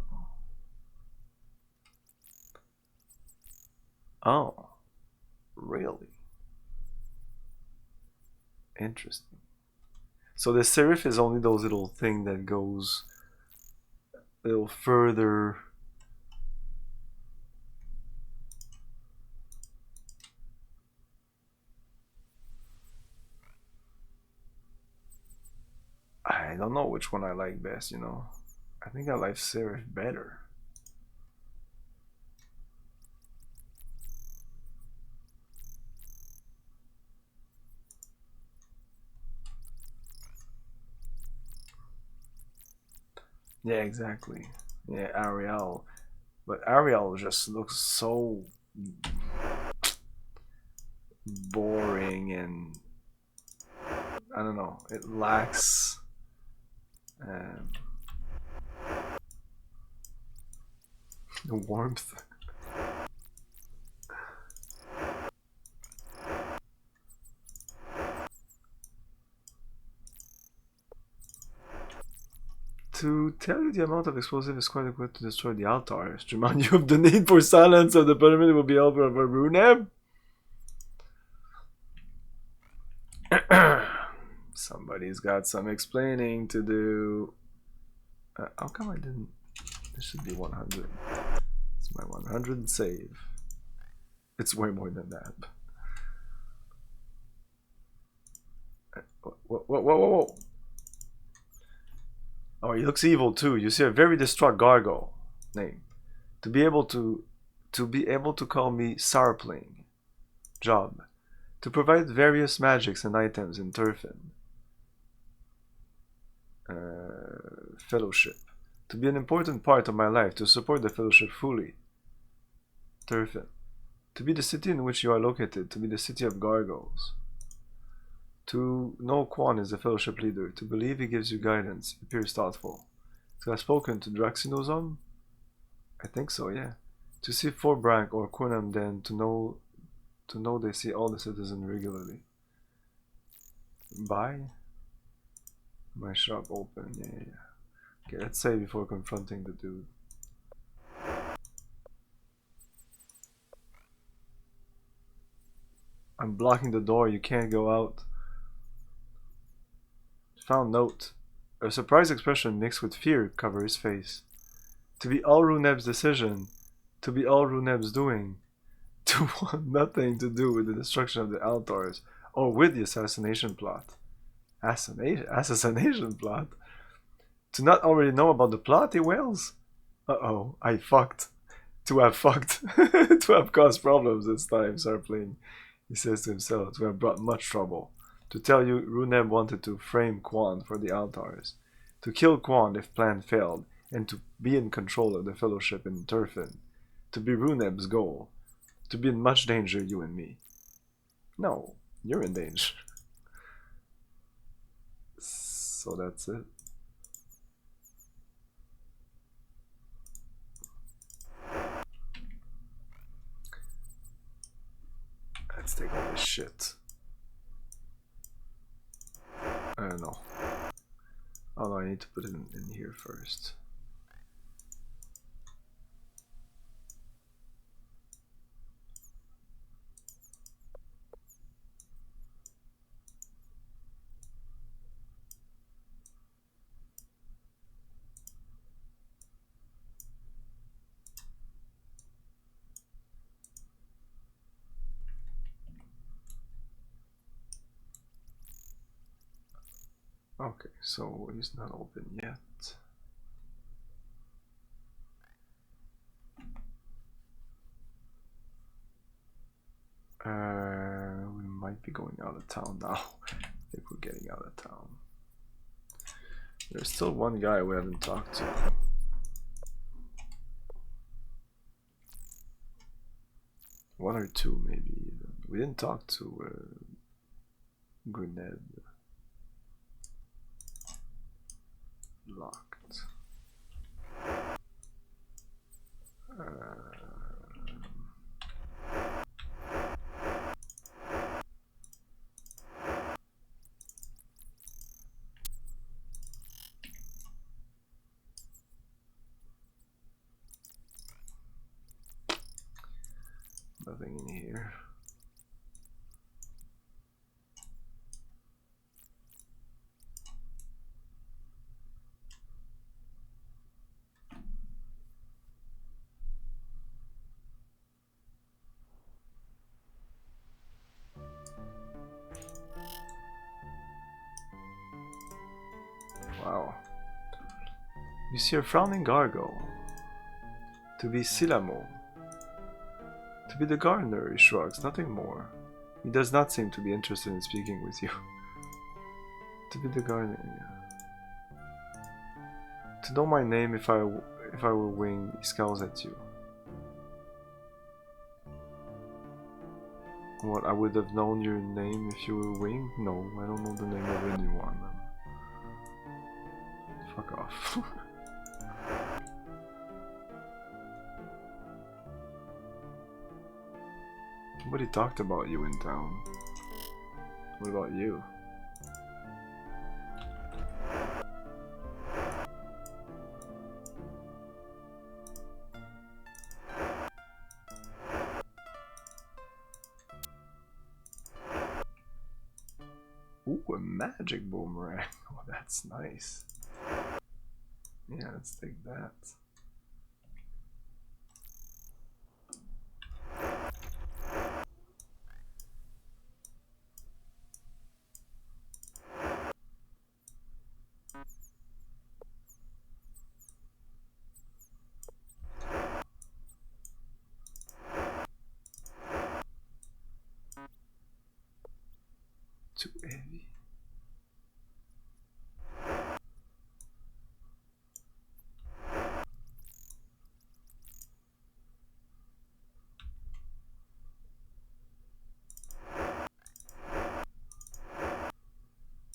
Oh. Really? Interesting. So the serif is only those little thing that goes a little further. I don't know which one I like best, you know. I think I like serif better. Yeah, exactly. Yeah, Arial. But Arial just looks so boring and I don't know. It lacks um, the warmth. To tell you the amount of explosive is quite equipped to destroy the altars. To remind you of the need for silence of the pyramid will be over for Runeb. Somebody's got some explaining to do. How come I didn't? This should be 100. It's my 100 save. It's way more than that. Whoa. Oh, he looks evil too. You see a very distraught gargoyle name. To be able to call me Sarpling. Job. To provide various magics and items in Turfin. Fellowship. To be an important part of my life, to support the Fellowship fully. Turfin. To be the city in which you are located, to be the city of gargoyles. To know Quan is the Fellowship leader, to believe he gives you guidance, appears thoughtful. To have spoken to Draxinozon? I think so, yeah. To see Forbrank or Quinam then, to know they see all the citizens regularly. Buy? My shop open, yeah. Okay, let's say before confronting the dude. I'm blocking the door, you can't go out. Found note. A surprised expression mixed with fear cover his face. To be all Runeb's decision. To be all Runeb's doing. To want nothing to do with the destruction of the altars or with the assassination plot. Assassination plot? To not already know about the plot, he wails. Uh-oh, I fucked. To have fucked. To have caused problems this time, Sarpling. He says to himself, to have brought much trouble. To tell you, Runeb wanted to frame Quan for the altars. To kill Quan if plan failed, and to be in control of the Fellowship in Turfin. To be Runeb's goal. To be in much danger, you and me. No, you're in danger. So that's it. Let's take all this shit. No. Oh no, I need to put it in here first. Okay, so he's not open yet. We might be going out of town now. I think we're getting out of town. There's still one guy we haven't talked to. One or two, maybe even. We didn't talk to Grenade. Locked. Nothing in here. Wow. You see a frowning gargoyle. To be Silamo. To be the gardener, he shrugs, nothing more. He does not seem to be interested in speaking with you. To be the gardener, yeah. To know my name if I were winged, he scowls at you. What, I would have known your name if you were winged? No, I don't know the name of anyone. Fuck off. Nobody talked about you in town. What about you? Ooh, a magic boomerang. Oh, that's nice. Yeah, let's take that. Too heavy.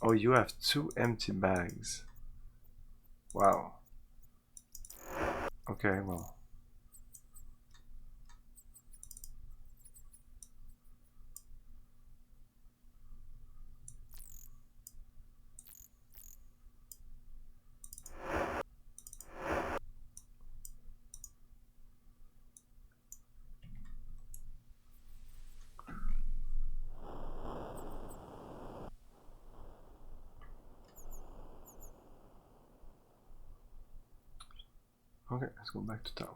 Oh, you have 2 empty bags. Wow. Okay, well. Okay, let's go back to town.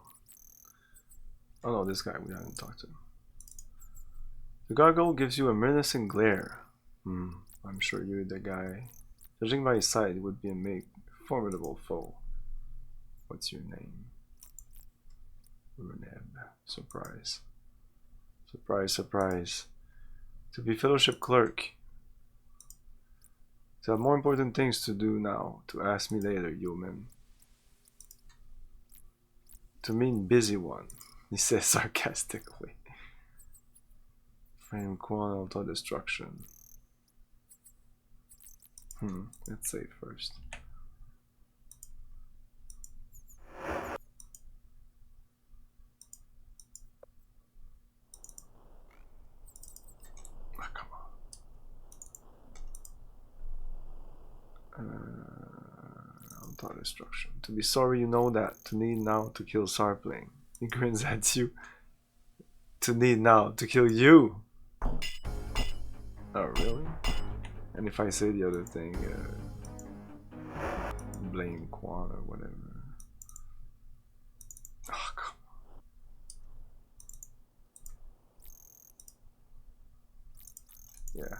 Oh no, this guy we haven't talked to. The gargoyle gives you a menacing glare. I'm sure you're the guy. Judging by his sight, it would be a formidable foe. What's your name? Reneb. Surprise. Surprise, surprise. To be fellowship clerk. To have more important things to do now. To ask me later, human. To mean busy one, he says sarcastically. Frame quant auto-destruction. Let's say it first. Oh, come on. Auto-destruction. To be sorry you know that. To need now to kill Sarpling. He grins at you. To need now to kill you. Oh, really? And if I say the other thing, blame Quan or whatever. Oh, come on. Yeah.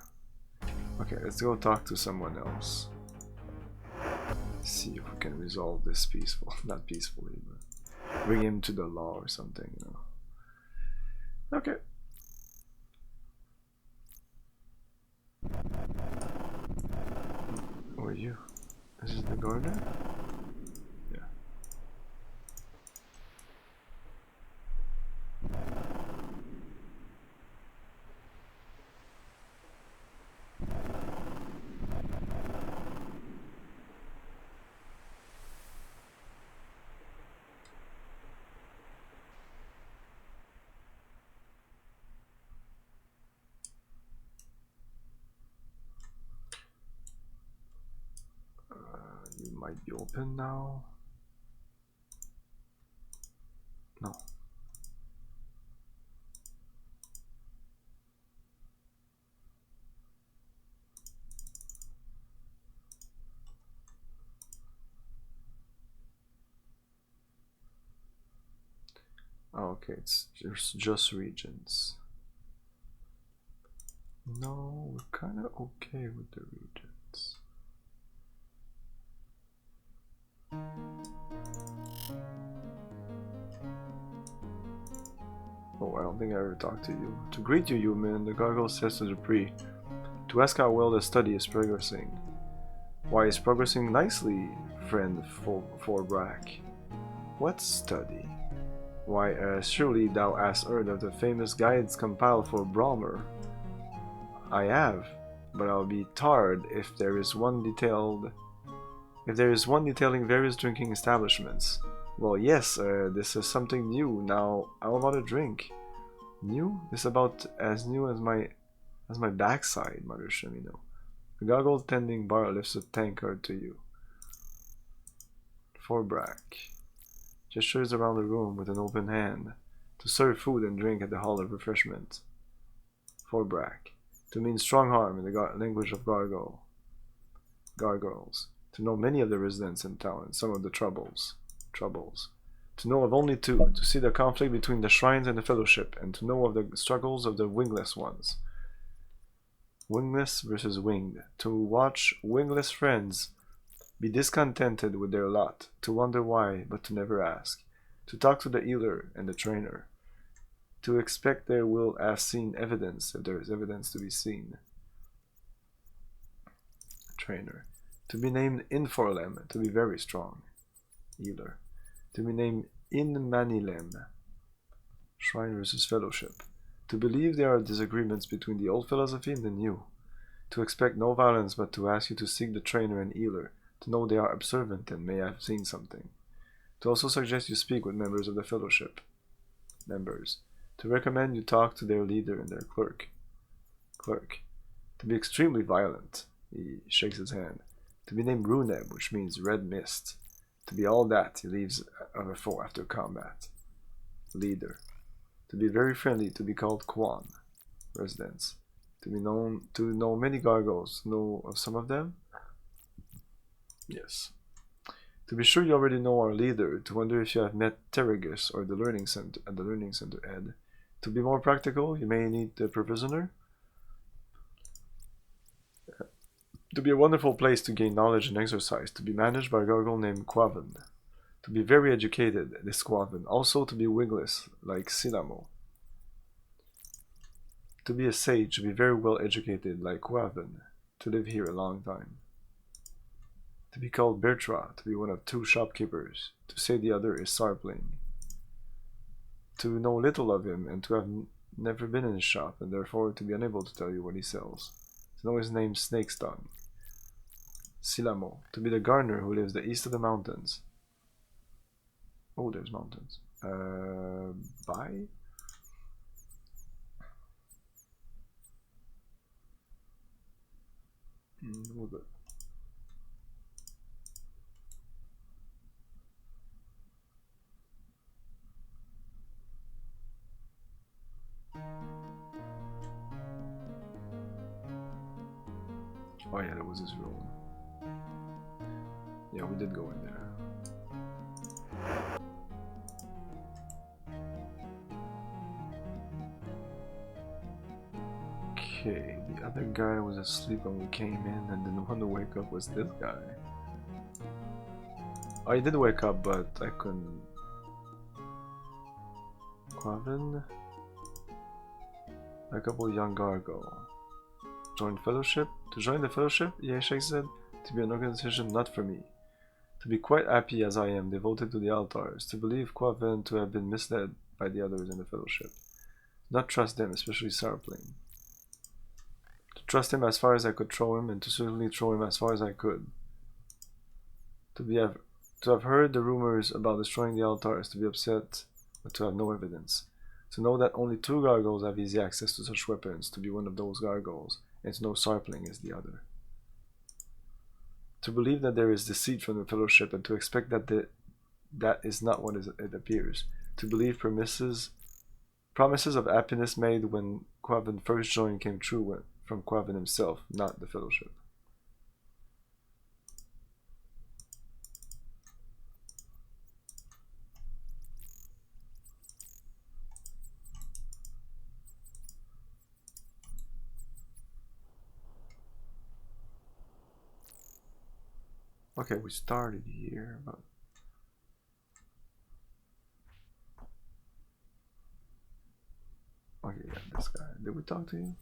Okay, let's go talk to someone else. See if we can resolve this not peacefully, but bring him to the law or something, you know. Okay. Who are you? This is the gardener? Yeah. might be open now. No. Oh, okay, it's just regions. No, we're kind of okay with the regions. Oh, I don't think I ever talked to you. To greet you, human, the gargoyle says to Dupree. To ask how well the study is progressing. Why, it's progressing nicely, friend Forbrack. What study? Why, surely thou hast heard of the famous guides compiled for Brahmer. I have, but I'll be tarred if there is one detailing various drinking establishments. Well, yes, this is something new. Now, how about a drink? New? This is about as new as my backside, mutters Shamino. The goggle-tending bar lifts a tankard to you. Forbrack gestures around the room with an open hand to serve food and drink at the hall of refreshment. Forbrack, to mean strong arm in the language of gargoyles, to know many of the residents in town and some of the troubles, to know of only two, to see the conflict between the shrines and the fellowship, and to know of the struggles of the wingless ones. Wingless versus winged, to watch wingless friends be discontented with their lot, to wonder why, but to never ask, to talk to the healer and the trainer, to expect they will have seen evidence if there is evidence to be seen. Trainer, to be named Inforlem, to be very strong. Healer, to be named Inmanilem. Shrine versus fellowship, to believe there are disagreements between the old philosophy and the new, to expect no violence but to ask you to seek the trainer and healer, to know they are observant and may have seen something, to also suggest you speak with members of the fellowship, to recommend you talk to their leader and their clerk, to be extremely violent, he shakes his hand, to be named Runeb, which means red mist, to be all that he leaves of a foe after combat, leader, to be very friendly, to be called Quan, residents, to know many gargoyles, know of some of them? Yes. To be sure you already know our leader, to wonder if you have met Terragus or the learning center at the learning center Ed. To be more practical, you may need the provisioner. To be a wonderful place to gain knowledge and exercise, to be managed by a gargoyle named Quaven. To be very educated, this Quaven, also to be wingless, like Silamo. To be a sage, to be very well educated, like Quaven, to live here a long time. To be called Bertra, to be one of two shopkeepers, to say the other is Sarpling. To know little of him, and to have never been in his shop, and therefore to be unable to tell you what he sells. To know his name Snakeston. Silamo, to be the gardener who lives the east of the mountains. Oh, there's mountains. Bye? We're good. Oh yeah, that was his room. Yeah, we did go in there. Okay, the other guy was asleep when we came in, and then the one to wake up was this guy. Oh, he did wake up, but I couldn't. Quaven? A couple young gargoyle. Join fellowship? To join the fellowship? Yeshek said. To be an organization not for me. To be quite happy as I am, devoted to the altars. To believe Quaven to have been misled by the others in the fellowship. Not trust them, especially Sarpling. To trust him as far as I could throw him, and to certainly throw him as far as I could. To have heard the rumors about destroying the altars, to be upset, but to have no evidence. To know that only two gargoyles have easy access to such weapons, to be one of those gargoyles, and to know Sarpling is the other. To believe that there is deceit from the fellowship, and to expect that that is not what it appears. To believe promises of happiness made when Quaven first joined came true from Quaven himself, not the fellowship. Okay, we started here, but okay, yeah, this guy. Did we talk to you?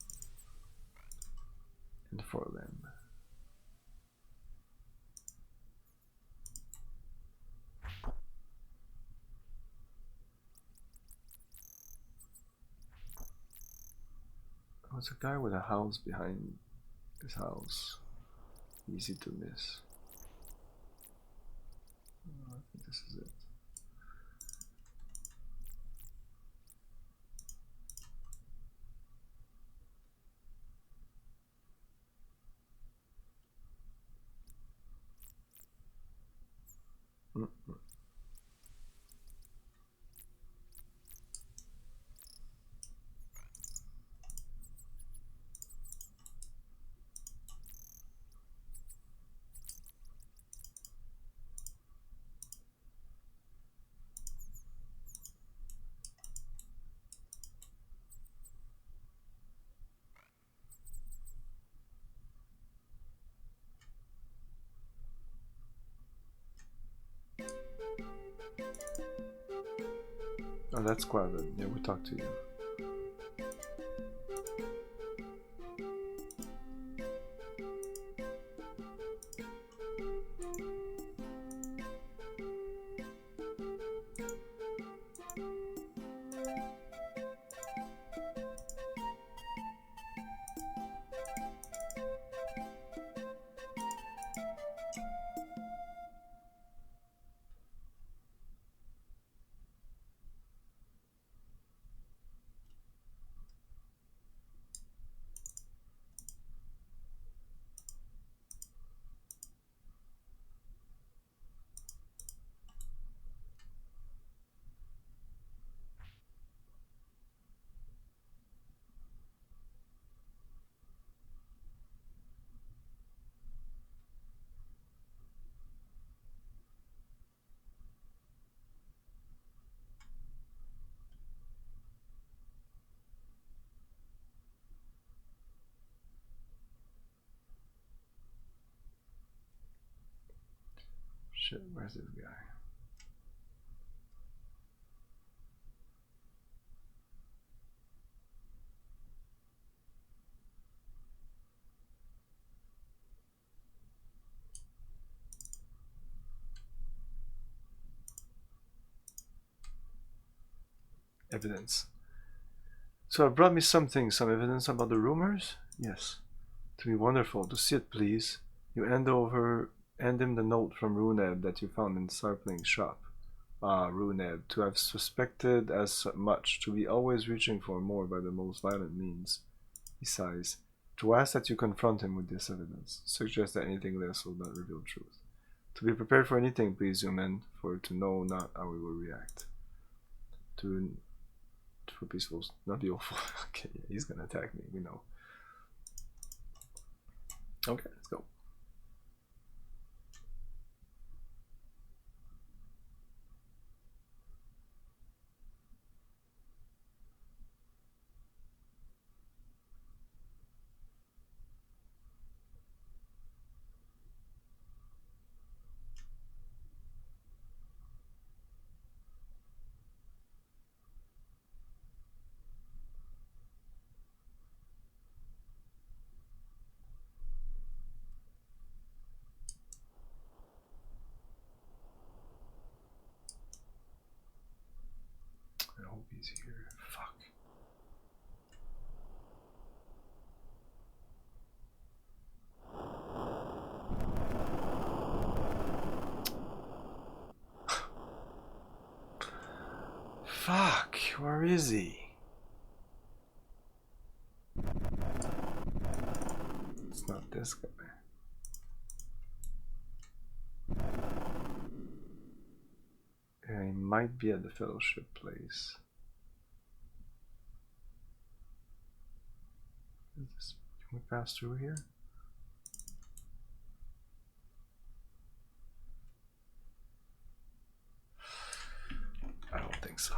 In Forland. Oh, it's a guy with a house behind his house. Easy to miss. I think this is it. Oh, that's Quaven. Yeah, we talked to you. Shit, where's this guy? Evidence. So it brought me some evidence about the rumors? Yes. To be wonderful. To see it, please. You hand him the note from Runeb that you found in Sarpling's shop. Ah, Runeb, to have suspected as much, to be always reaching for more by the most violent means. He sighs. To ask that you confront him with this evidence, suggests that anything less will not reveal truth. To be prepared for anything, please, you men, for to know not how we will react. For peaceful, not be awful. Okay, yeah, he's gonna attack me, we know. Okay, let's go. I hope he's here. Fuck. Fuck, where is he? It's not this guy. might be at the fellowship place. Can we pass through here? I don't think so.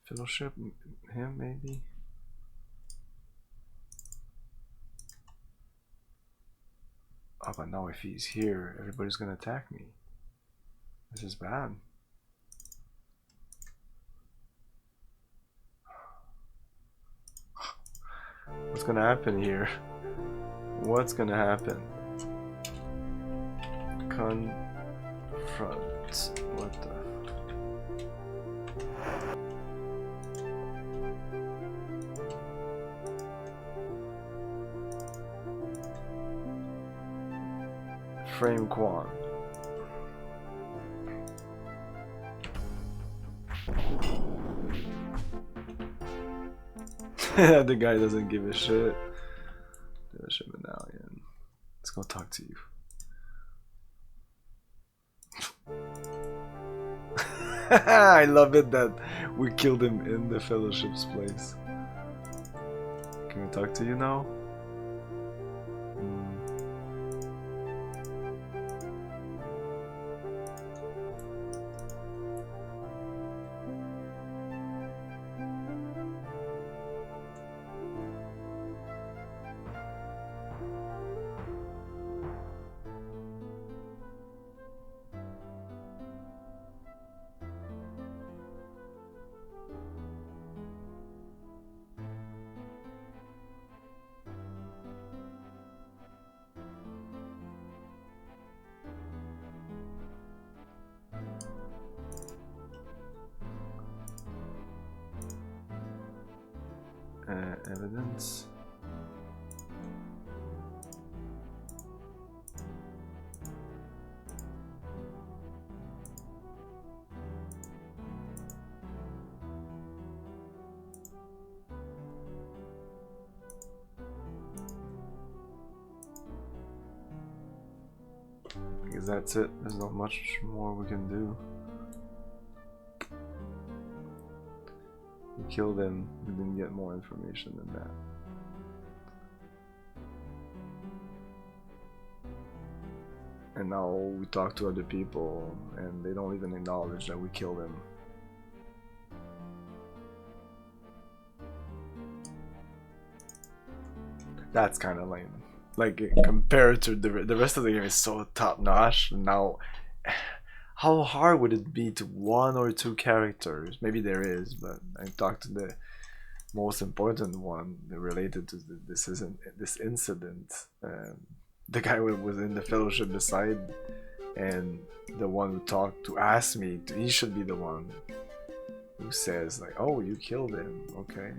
Fellowship, him maybe? Oh, but now if he's here, everybody's gonna attack me. This is bad. What's gonna happen here? What's gonna happen? Confront. What the? Frame Quan. The guy doesn't give a shit. Fellowship medallion. Let's go talk to you. I love it that we killed him in the fellowship's place. Can we talk to you now? Evidence. I guess that's it. There's not much more we can do. We killed him. We didn't get more information than that. And now we talk to other people and they don't even acknowledge that we killed him. That's kind of lame. Like compared to the rest of the game is so top notch. Now, how hard would it be to one or two characters? Maybe there is, but I talked to the most important one related to this incident. The guy who was in the fellowship beside, and the one who talked to ask me. He should be the one who says like, "Oh, you killed him." Okay.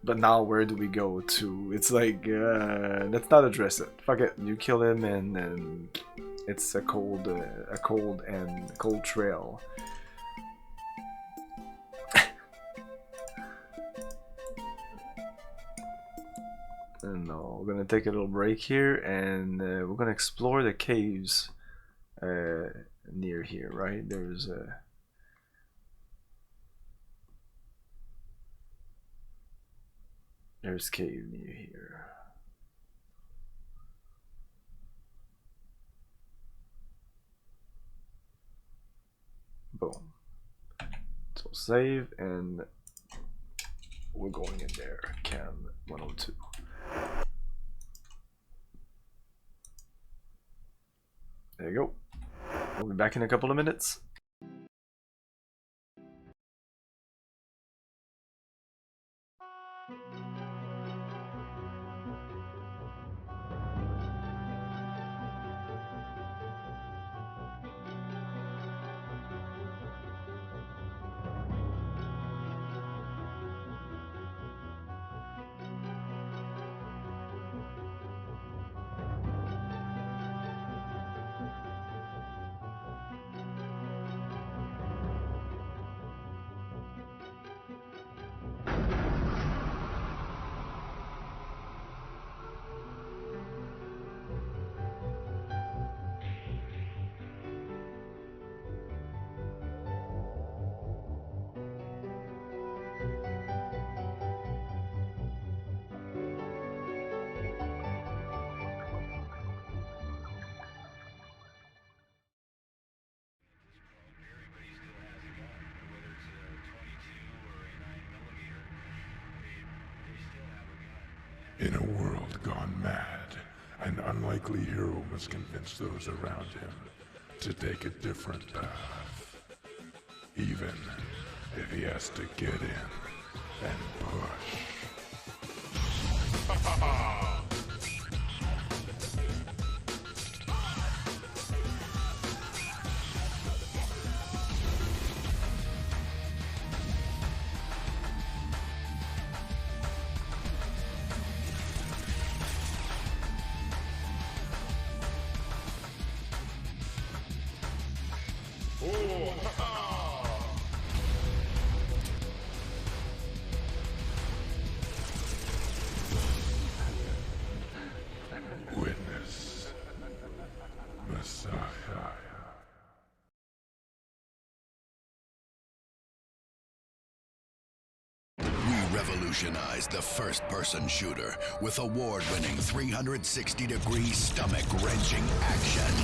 But now where do we go to? It's like, let's not address it. Fuck it, you kill him and it's a cold trail. And we're gonna take a little break here and we're gonna explore the caves near here, right? There's cave near here. Boom. So save and we're going in there. Cam 102. we go. We'll be back in a couple of minutes. In a world gone mad, an unlikely hero must convince those around him to take a different path. Even if he has to get in and push. Witness, Messiah. We revolutionized the first-person shooter with award-winning 360-degree stomach-wrenching action.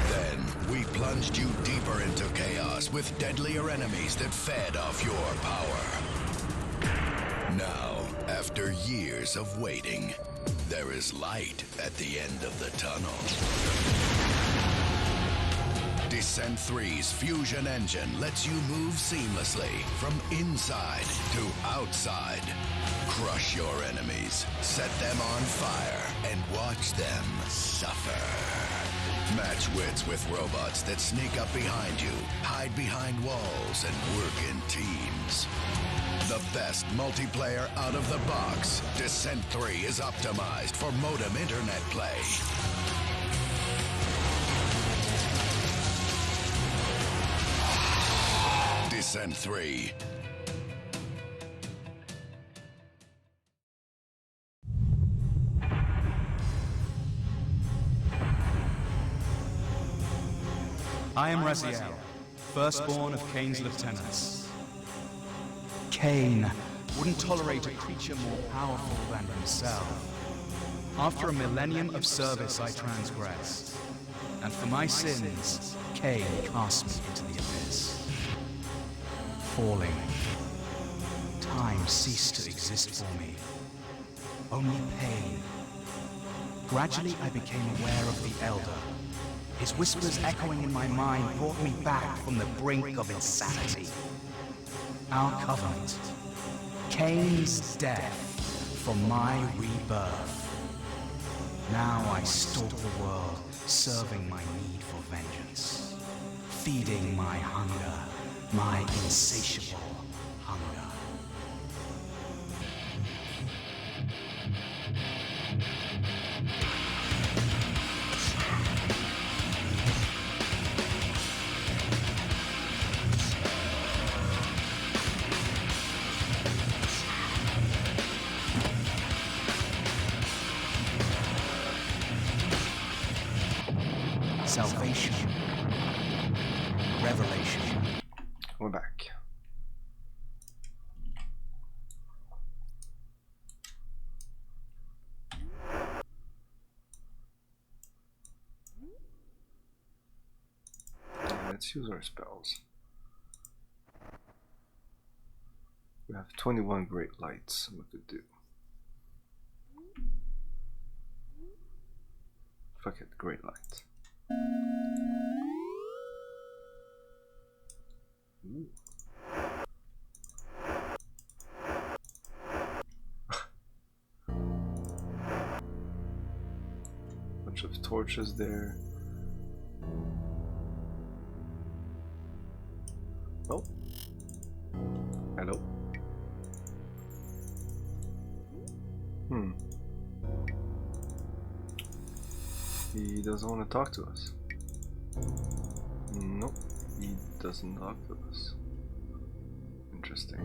Then, we plunged you deeper into chaos with deadlier enemies that fed off your power. Now, after years of waiting, there is light at the end of the tunnel. Descent 3's fusion engine lets you move seamlessly from inside to outside. Crush your enemies, set them on fire, and watch them suffer. Match wits with robots that sneak up behind you, hide behind walls, and work in teams. The best multiplayer out of the box. Descent 3 is optimized for modem internet play. Descent 3. I am Raziel, firstborn of Cain's lieutenants. Cain wouldn't tolerate a creature more powerful than himself. After a millennium of service, I transgressed. And for my sins, Cain cast me into the abyss. Falling, time ceased to exist for me. Only pain. Gradually, I became aware of the Elder. His whispers echoing in my mind brought me back from the brink of insanity. Our covenant. Cain's death for my rebirth. Now I stalk the world, serving my need for vengeance. Feeding my hunger, my insatiable hunger. Salvation. Revelation. We're back. Let's use our spells. We have 21 great lights. What to do? Fuck it, great light. bunch of torches there. Oh. Hello. He doesn't want to talk to us. Nope, he doesn't talk to us. Interesting.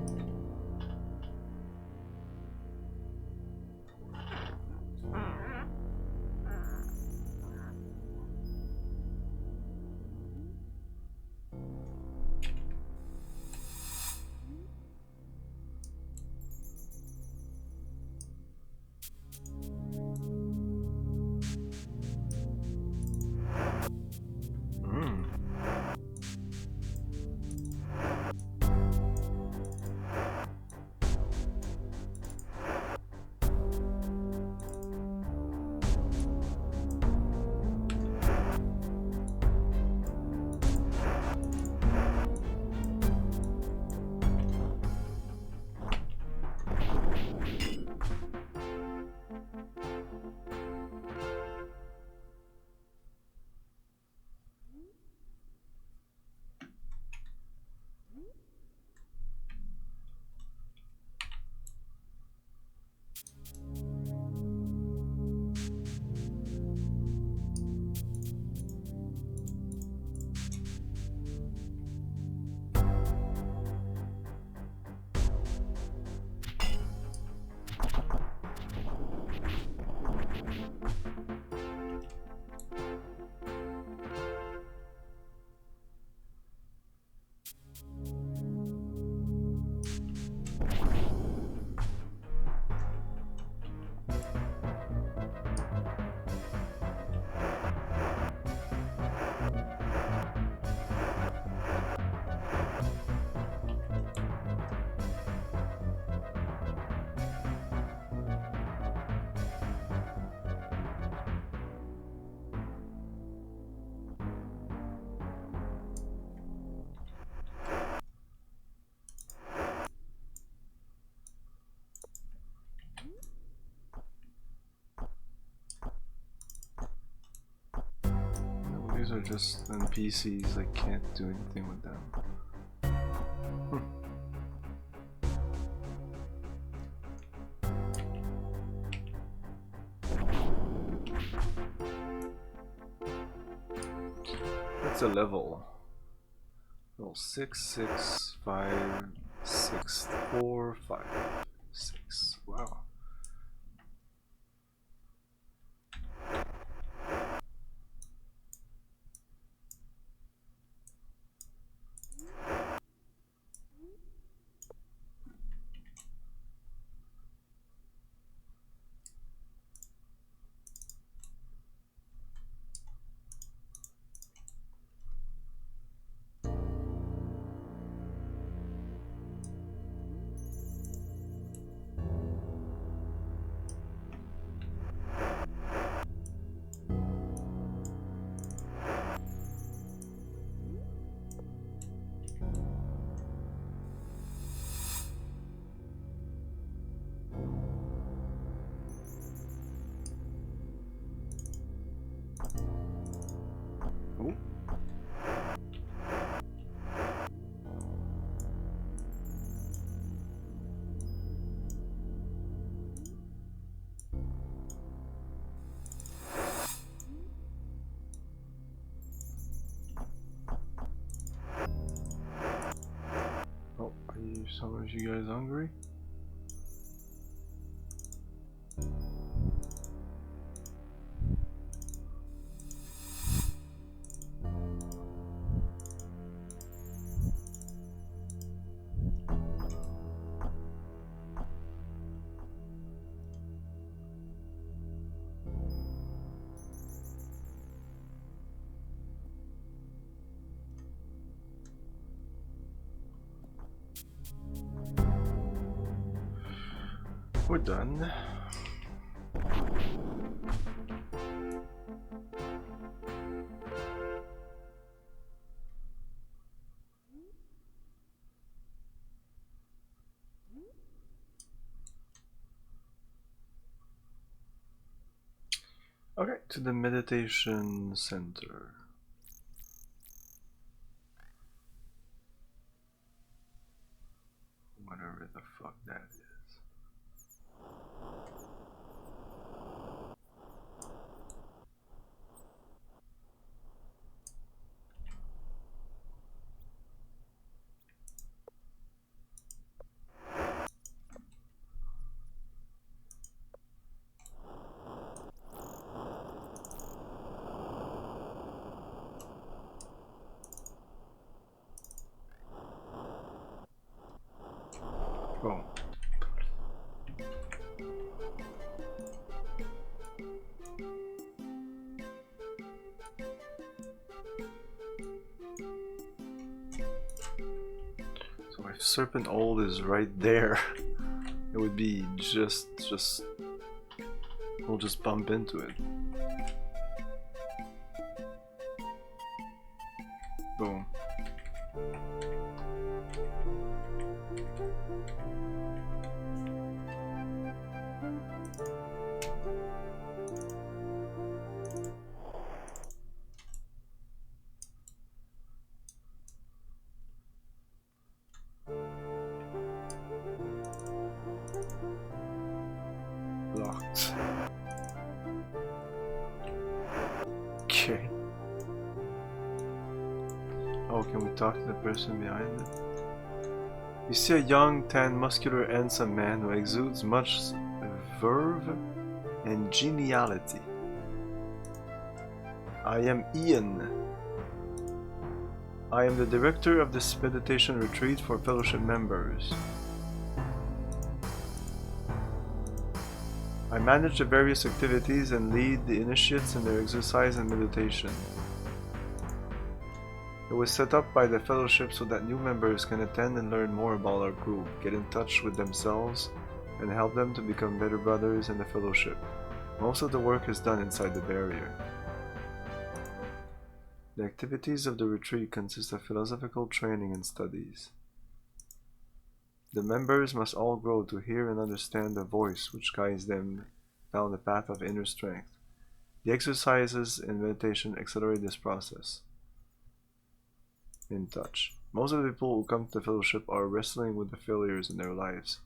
These are just NPCs, I can't do anything with them. What's a level? Level 6, 6, 5, 6, 4, 5, 6. Wow. Ooh. Oh, are you, some of you guys hungry? We're done. Okay, to the meditation center. Whatever the fuck that is. Oh. So if Serpent Old is right there, it would be just we'll just bump into it. Boom. Locked. Okay. Oh, can we talk to the person behind it? You see a young, tan, muscular, handsome man who exudes much verve and geniality. I am Ian. I am the director of this meditation retreat for fellowship members. I manage the various activities and lead the initiates in their exercise and meditation. It was set up by the fellowship so that new members can attend and learn more about our group, get in touch with themselves, and help them to become better brothers in the fellowship. Most of the work is done inside the barrier. The activities of the retreat consist of philosophical training and studies. The members must all grow to hear and understand the voice which guides them down the path of inner strength. The exercises and meditation accelerate this process. In touch. Most of the people who come to the fellowship are wrestling with the failures in their lives.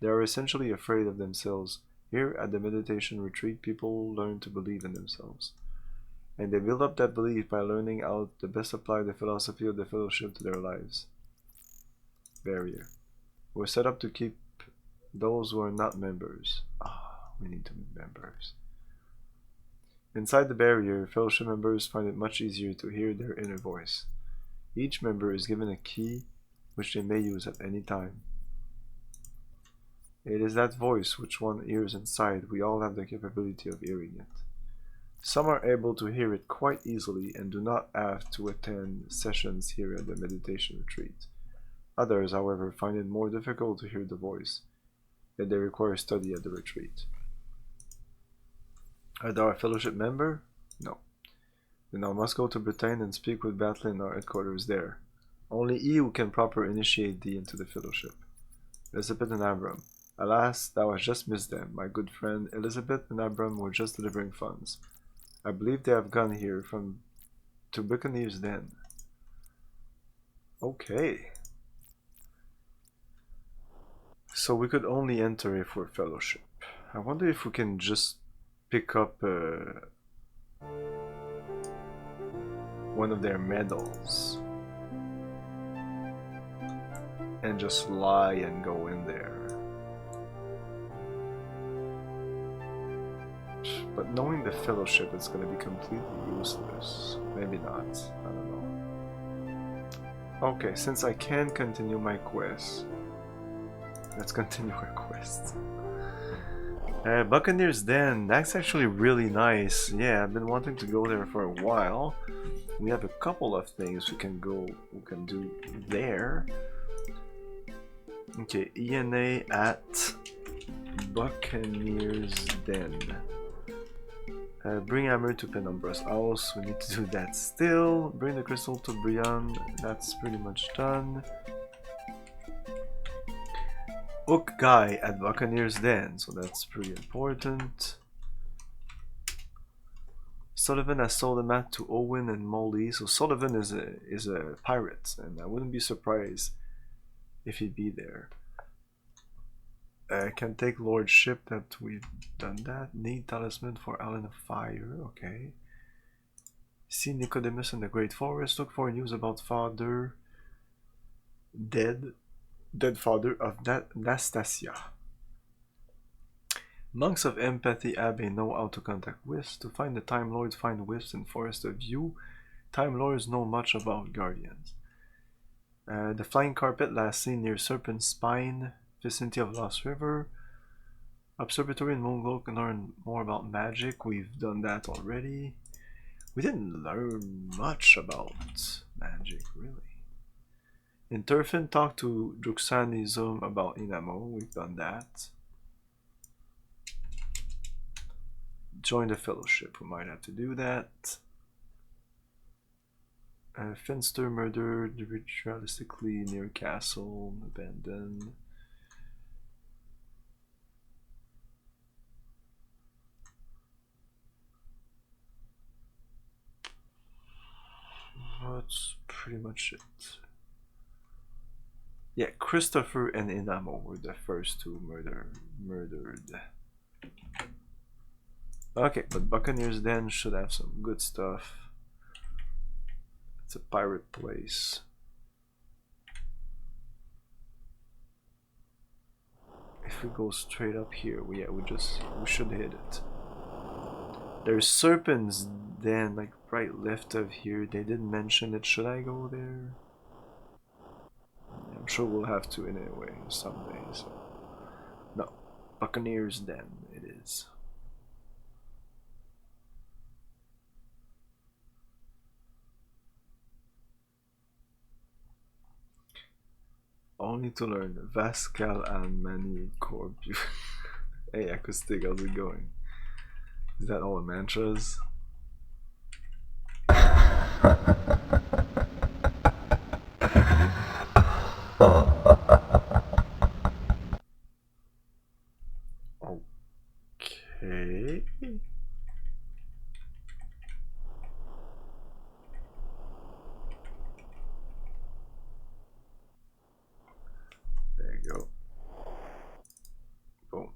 They are essentially afraid of themselves. Here at the meditation retreat, people learn to believe in themselves. And they build up that belief by learning how to best apply the philosophy of the fellowship to their lives. Barrier. We're set up to keep those who are not members. We need to be members. Inside the barrier, fellowship members find it much easier to hear their inner voice. Each member is given a key which they may use at any time. It is that voice which one hears inside. We all have the capability of hearing it. Some are able to hear it quite easily and do not have to attend sessions here at the meditation retreat. Others, however, find it more difficult to hear the voice, yet they require study at the retreat. Are thou a fellowship member? No. Then thou must go to Britain and speak with Batley in our headquarters there. Only he who can properly initiate thee into the fellowship. Elizabeth and Abram. Alas, thou hast just missed them. My good friend Elizabeth and Abram were just delivering funds. I believe they have gone here to Buccaneer's Den. Okay. So we could only enter if we're fellowship. I wonder if we can just pick up one of their medals and just lie and go in there. But knowing the fellowship, it's going to be completely useless. Maybe not. I don't know. Okay, since I can continue my quest, let's continue our quest. Buccaneer's Den, that's actually really nice. Yeah, I've been wanting to go there for a while. We have a couple of things we can do there. Okay, ENA at Buccaneer's Den. Bring hammer to Penumbra's house, we need to do that still. Bring the crystal to Brian, that's pretty much done. Hook guy at Buccaneer's Den, so that's pretty important. Sullivan has sold a map to Owen and Molly, so Sullivan is a pirate, and I wouldn't be surprised if he'd be there. Can take Lordship, that we've done that. Need talisman for Island of Fire, okay. See Nicodemus in the Great Forest. Look for news about father dead father of Nastasia. Monks of Empathy Abbey know how to contact Wisps. To find the Time Lords, find Wisps in Forest of View. Time Lords know much about Guardians. The Flying Carpet, last seen near Serpent Spine, vicinity of Lost River. Observatory in Moonglow can learn more about magic. We've done that already. We didn't learn much about magic, really. In Turfin, talk to Druxanizum about Inamo. We've done that. Join the Fellowship. We might have to do that. Finster murdered ritualistically near castle. Abandoned. That's pretty much it. Yeah, Christopher and Inamo were the first two murdered. Okay, but Buccaneers Den should have some good stuff. It's a pirate place. If we go straight up here, we should hit it. There's Serpent's Den, like right left of here. They didn't mention it. Should I go there? I'm sure we'll have to anyway someday. So no, Buccaneers Den it is. Only to learn Vascal and Mani Corbu. Hey Acoustic, how's it going? Is that all the mantras? Okay. There you go. Boom.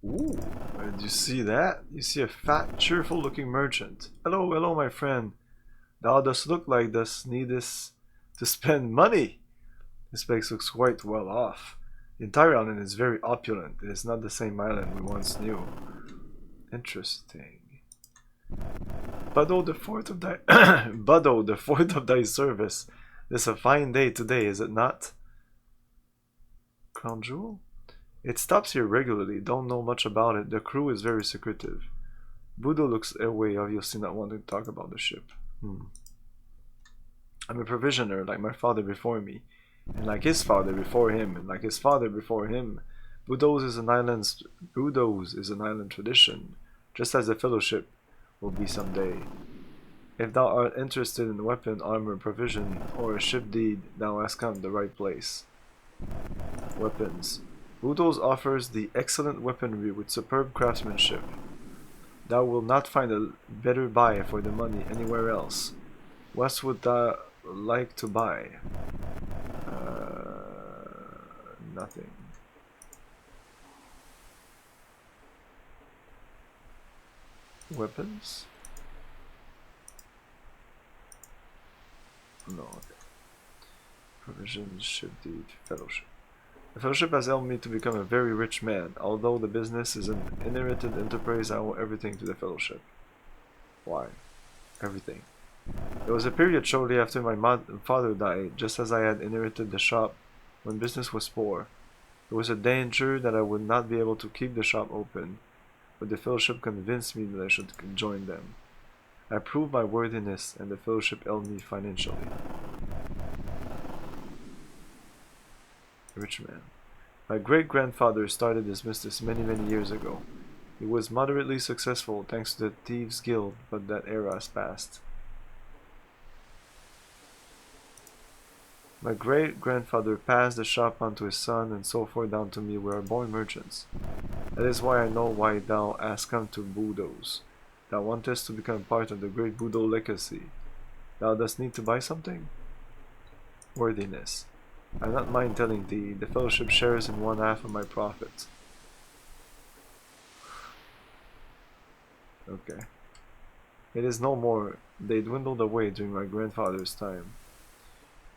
Ooh, did you see that? You see a fat, cheerful looking merchant. Hello, hello my friend. Thou dost look like dost needest to spend money. This place looks quite well off. The entire island is very opulent. It is not the same island we once knew. Interesting. Buddo, the fourth of thy Buddo, the fourth of thy service. This a fine day today, is it not? Crown Jewel? It stops here regularly. Don't know much about it. The crew is very secretive. Budo looks away, obviously not wanting to talk about the ship. I'm a provisioner, like my father before me, and like his father before him, and like his father before him. Budos is an island tradition, just as the Fellowship will be someday. If thou art interested in weapon, armor, provision, or a ship deed, thou hast come to the right place. Weapons. Budos offers the excellent weaponry with superb craftsmanship. Thou wilt not find a better buy for the money anywhere else. What would thou like to buy? Nothing. Weapons? No. Okay. Provisions, ship deed, fellowship. The Fellowship has helped me to become a very rich man. Although the business is an inherited enterprise, I owe everything to the Fellowship. Why? Everything. There was a period shortly after my father died, just as I had inherited the shop, when business was poor. There was a danger that I would not be able to keep the shop open, but the Fellowship convinced me that I should join them. I proved my worthiness, and the Fellowship helped me financially. Rich man. My great-grandfather started this business many years ago. He was moderately successful thanks to the Thieves Guild, but that era has passed. My great-grandfather passed the shop on to his son, and so forth down to me. We are born merchants. That is why I know why thou hast come to Budos. Thou wantest to become part of the great Budo legacy. Thou dost need to buy something? Worthiness. I do not mind telling thee, the fellowship shares in 1/2 of my profits. Okay. It is no more. They dwindled away during my grandfather's time.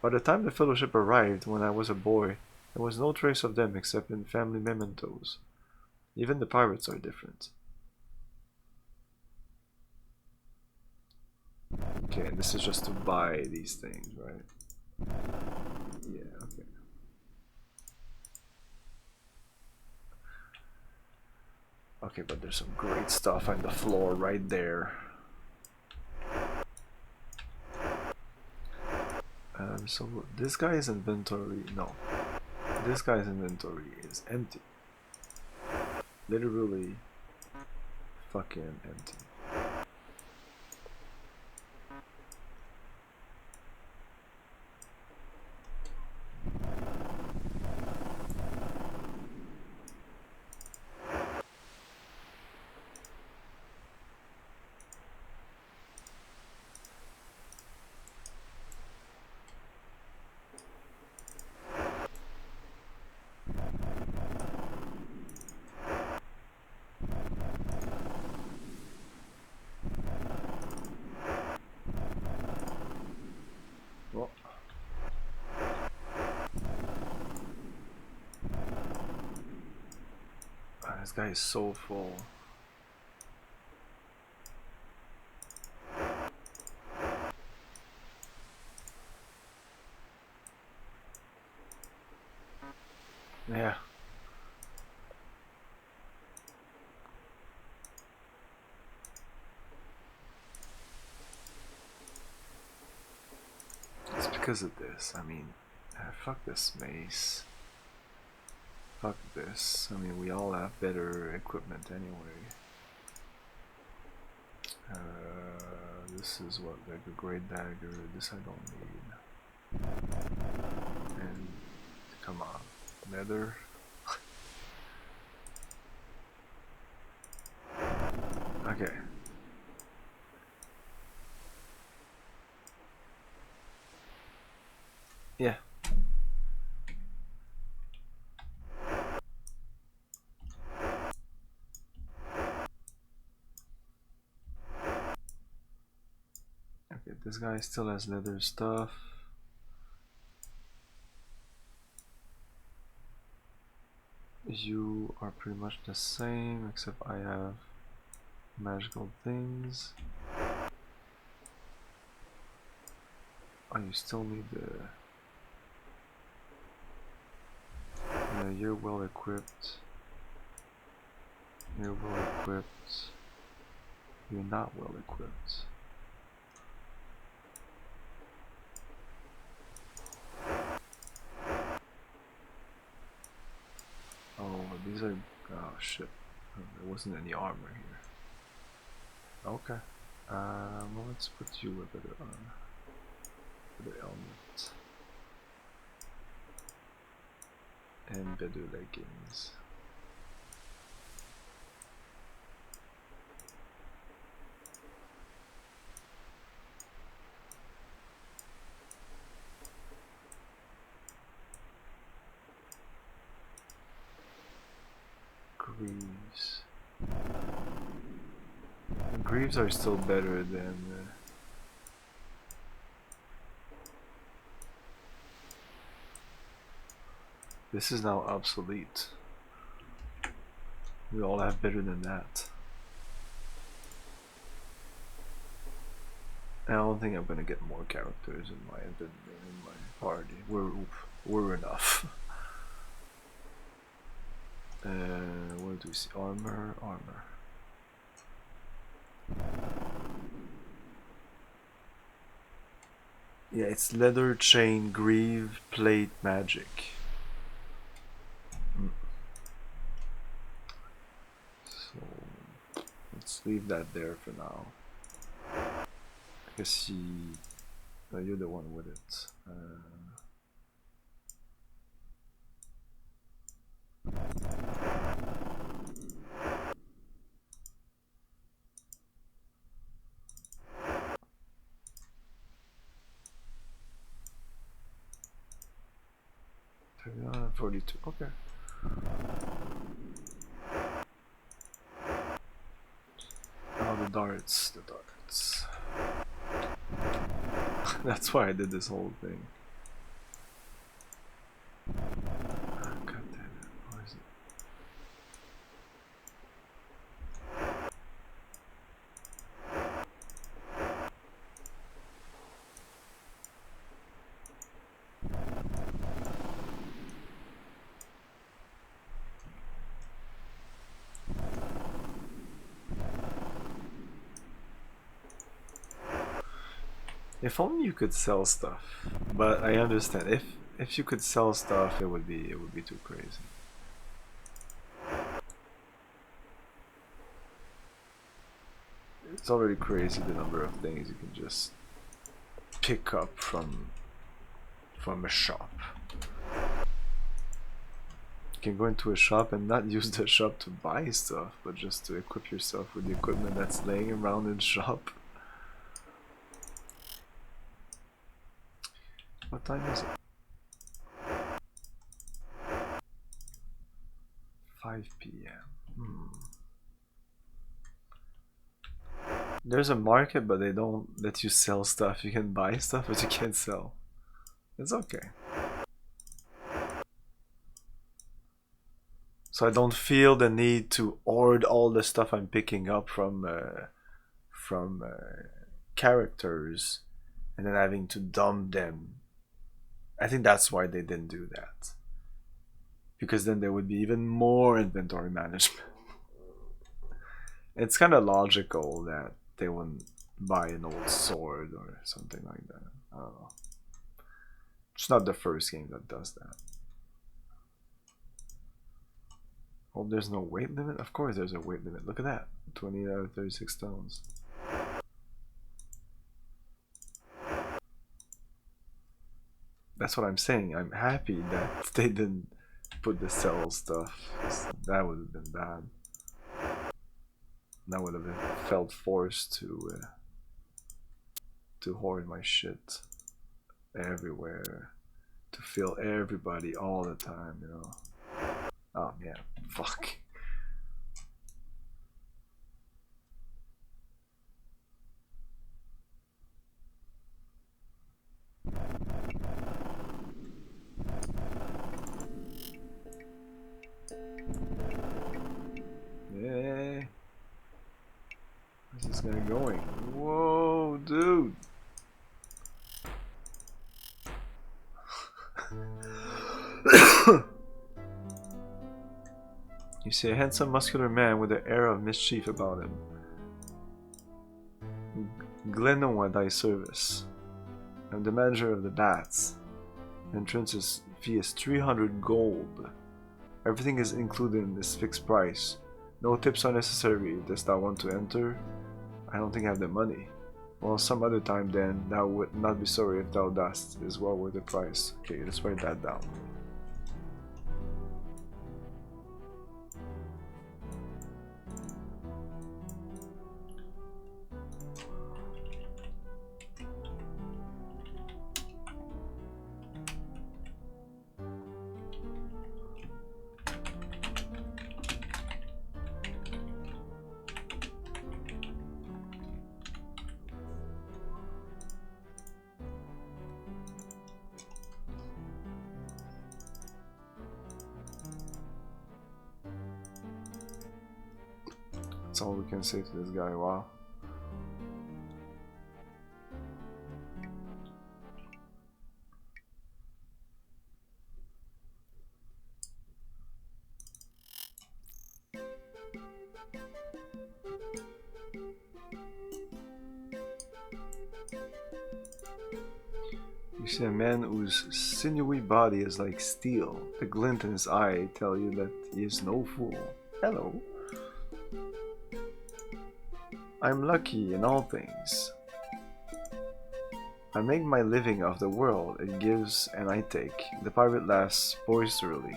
By the time the fellowship arrived, when I was a boy, there was no trace of them except in family mementos. Even the pirates are different. Okay, and this is just to buy these things, right? Yeah, okay. Okay, but there's some great stuff on the floor right there. So this guy's inventory, no. This guy's inventory is empty. Literally fucking empty. This guy is so full. Yeah. It's because of this. I mean, fuck this mace. Fuck this. I mean, we all have better equipment anyway. This is what, like a great dagger. This I don't need. And come on, nether. Okay. Yeah. Okay, this guy still has leather stuff. You are pretty much the same, except I have magical things. Oh, you still need the... Yeah, you're well equipped. You're well equipped. You're not well equipped. Oh, these are... Oh shit. There wasn't any armor here. Okay. Well, let's put you with the helmet. And better leggings. Greaves. The greaves are still better than this is now obsolete. We all have better than that. I don't think I'm gonna get more characters in my party. We're enough. What do we see? Armor. Yeah, it's leather chain, greave, plate, magic. So Just leave that there for now. I guess you're the one with it. $39, 42. Okay. Now the darts. That's why I did this whole thing. God damn it. Where is it? If only you could sell stuff, but I understand if you could sell stuff, it would be too crazy. It's already crazy the number of things you can just pick up from a shop. You can go into a shop and not use the shop to buy stuff, but just to equip yourself with the equipment that's laying around in the shop. What time is it? 5 p.m. There's a market, but they don't let you sell stuff. You can buy stuff, but you can't sell. It's okay. So I don't feel the need to hoard all the stuff I'm picking up from characters and then having to dump them. I think that's why they didn't do that. Because then there would be even more inventory management. It's kind of logical that they wouldn't buy an old sword or something like that. I don't know. It's not the first game that does that. Oh, there's no weight limit? Of course there's a weight limit. Look at that. 20 out of 36 stones. That's what I'm saying. I'm happy that they didn't put the sell stuff. That would have been bad. That would have felt forced to hoard my shit everywhere, to fill everybody all the time, you know. Oh yeah, fuck. Yeah. Where's this guy going? Whoa, dude. You see a handsome, muscular man with an air of mischief about him. Glennoa, thy service. I'm the manager of the bats. Entrance fee is 300 gold. Everything is included in this fixed price. No tips are necessary. Dost thou want to enter? I don't think I have the money. Well, some other time then, thou would not be sorry if thou dost. It is well worth the price. Okay, let's write that down. That's all we can say to this guy. Wow. You see a man whose sinewy body is like steel. The glint in his eye tell you that he is no fool. Hello. I'm lucky in all things. I make my living off the world, it gives and I take. The pirate laughs boisterously.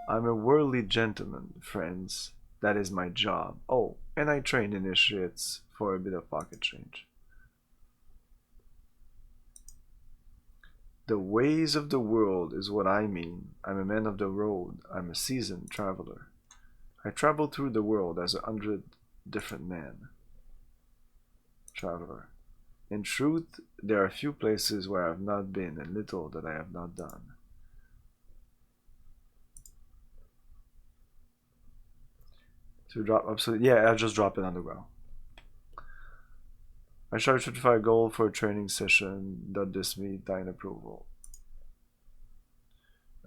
I'm a worldly gentleman, friends. That is my job. Oh, and I train initiates for a bit of pocket change. The ways of the world is what I mean. I'm a man of the road. I'm a seasoned traveler. I travel through the world as 100 different men. Traveler. In truth, there are few places where I have not been and little that I have not done. To drop absolute, yeah, I'll just drop it on the ground. I charge 55 gold for a training session. Does this meet thine approval?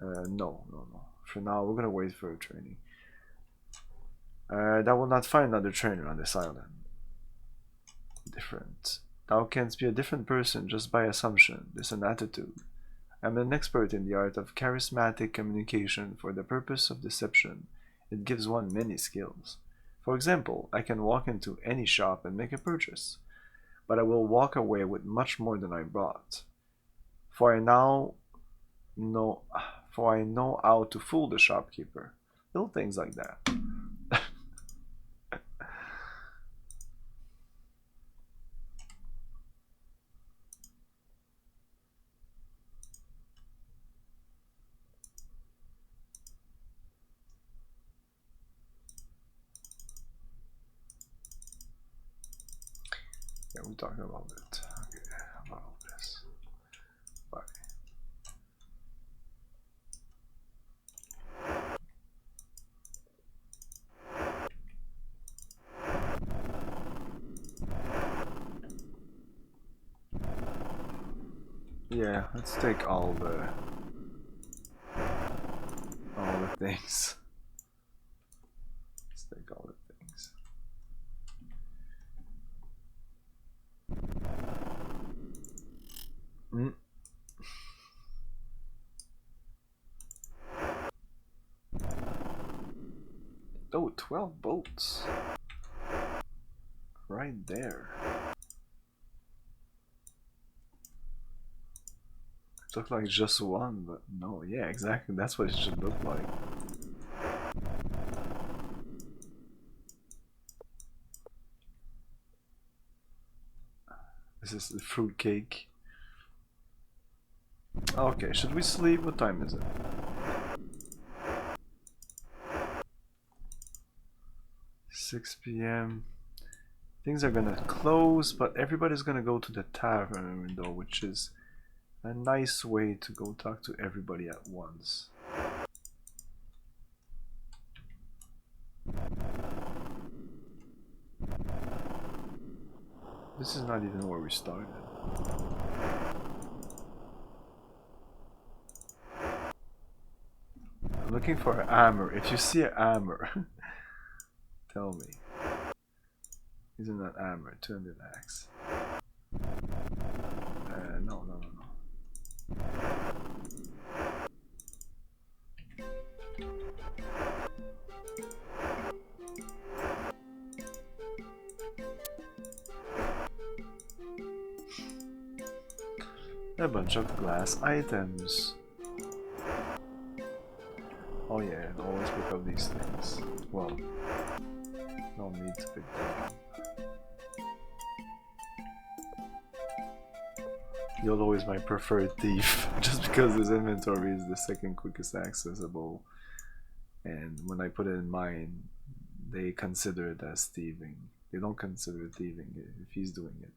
No. For now, we're gonna wait for a training. Thou will not find another trainer on this island. Different. Thou canst be a different person just by assumption. There's an attitude. I'm an expert in the art of charismatic communication for the purpose of deception. It gives one many skills. For example, I can walk into any shop and make a purchase, but I will walk away with much more than I brought. For I know how to fool the shopkeeper. Little things like that. Yeah, we're talking about it. Okay, about all this. Bye. Yeah, let's take all the things. Let's take all the things. Oh, 12 boats. Right there. It looked like just one, but no, yeah, exactly. That's what it should look like. This is the fruit cake. Okay, should we sleep? What time is it? 6 p.m. Things are gonna close, but everybody's gonna go to the tavern though, which is a nice way to go talk to everybody at once. This is not even where we started. I'm looking for an hammer. If you see an hammer, tell me. Isn't that hammer? 200 axe. No. A bunch of glass items. Oh yeah, always pick up these things. Well, no need to pick them up. You're always my preferred thief, just because this inventory is the second quickest accessible, and when I put it in mine, they consider it as thieving. They don't consider it thieving if he's doing it.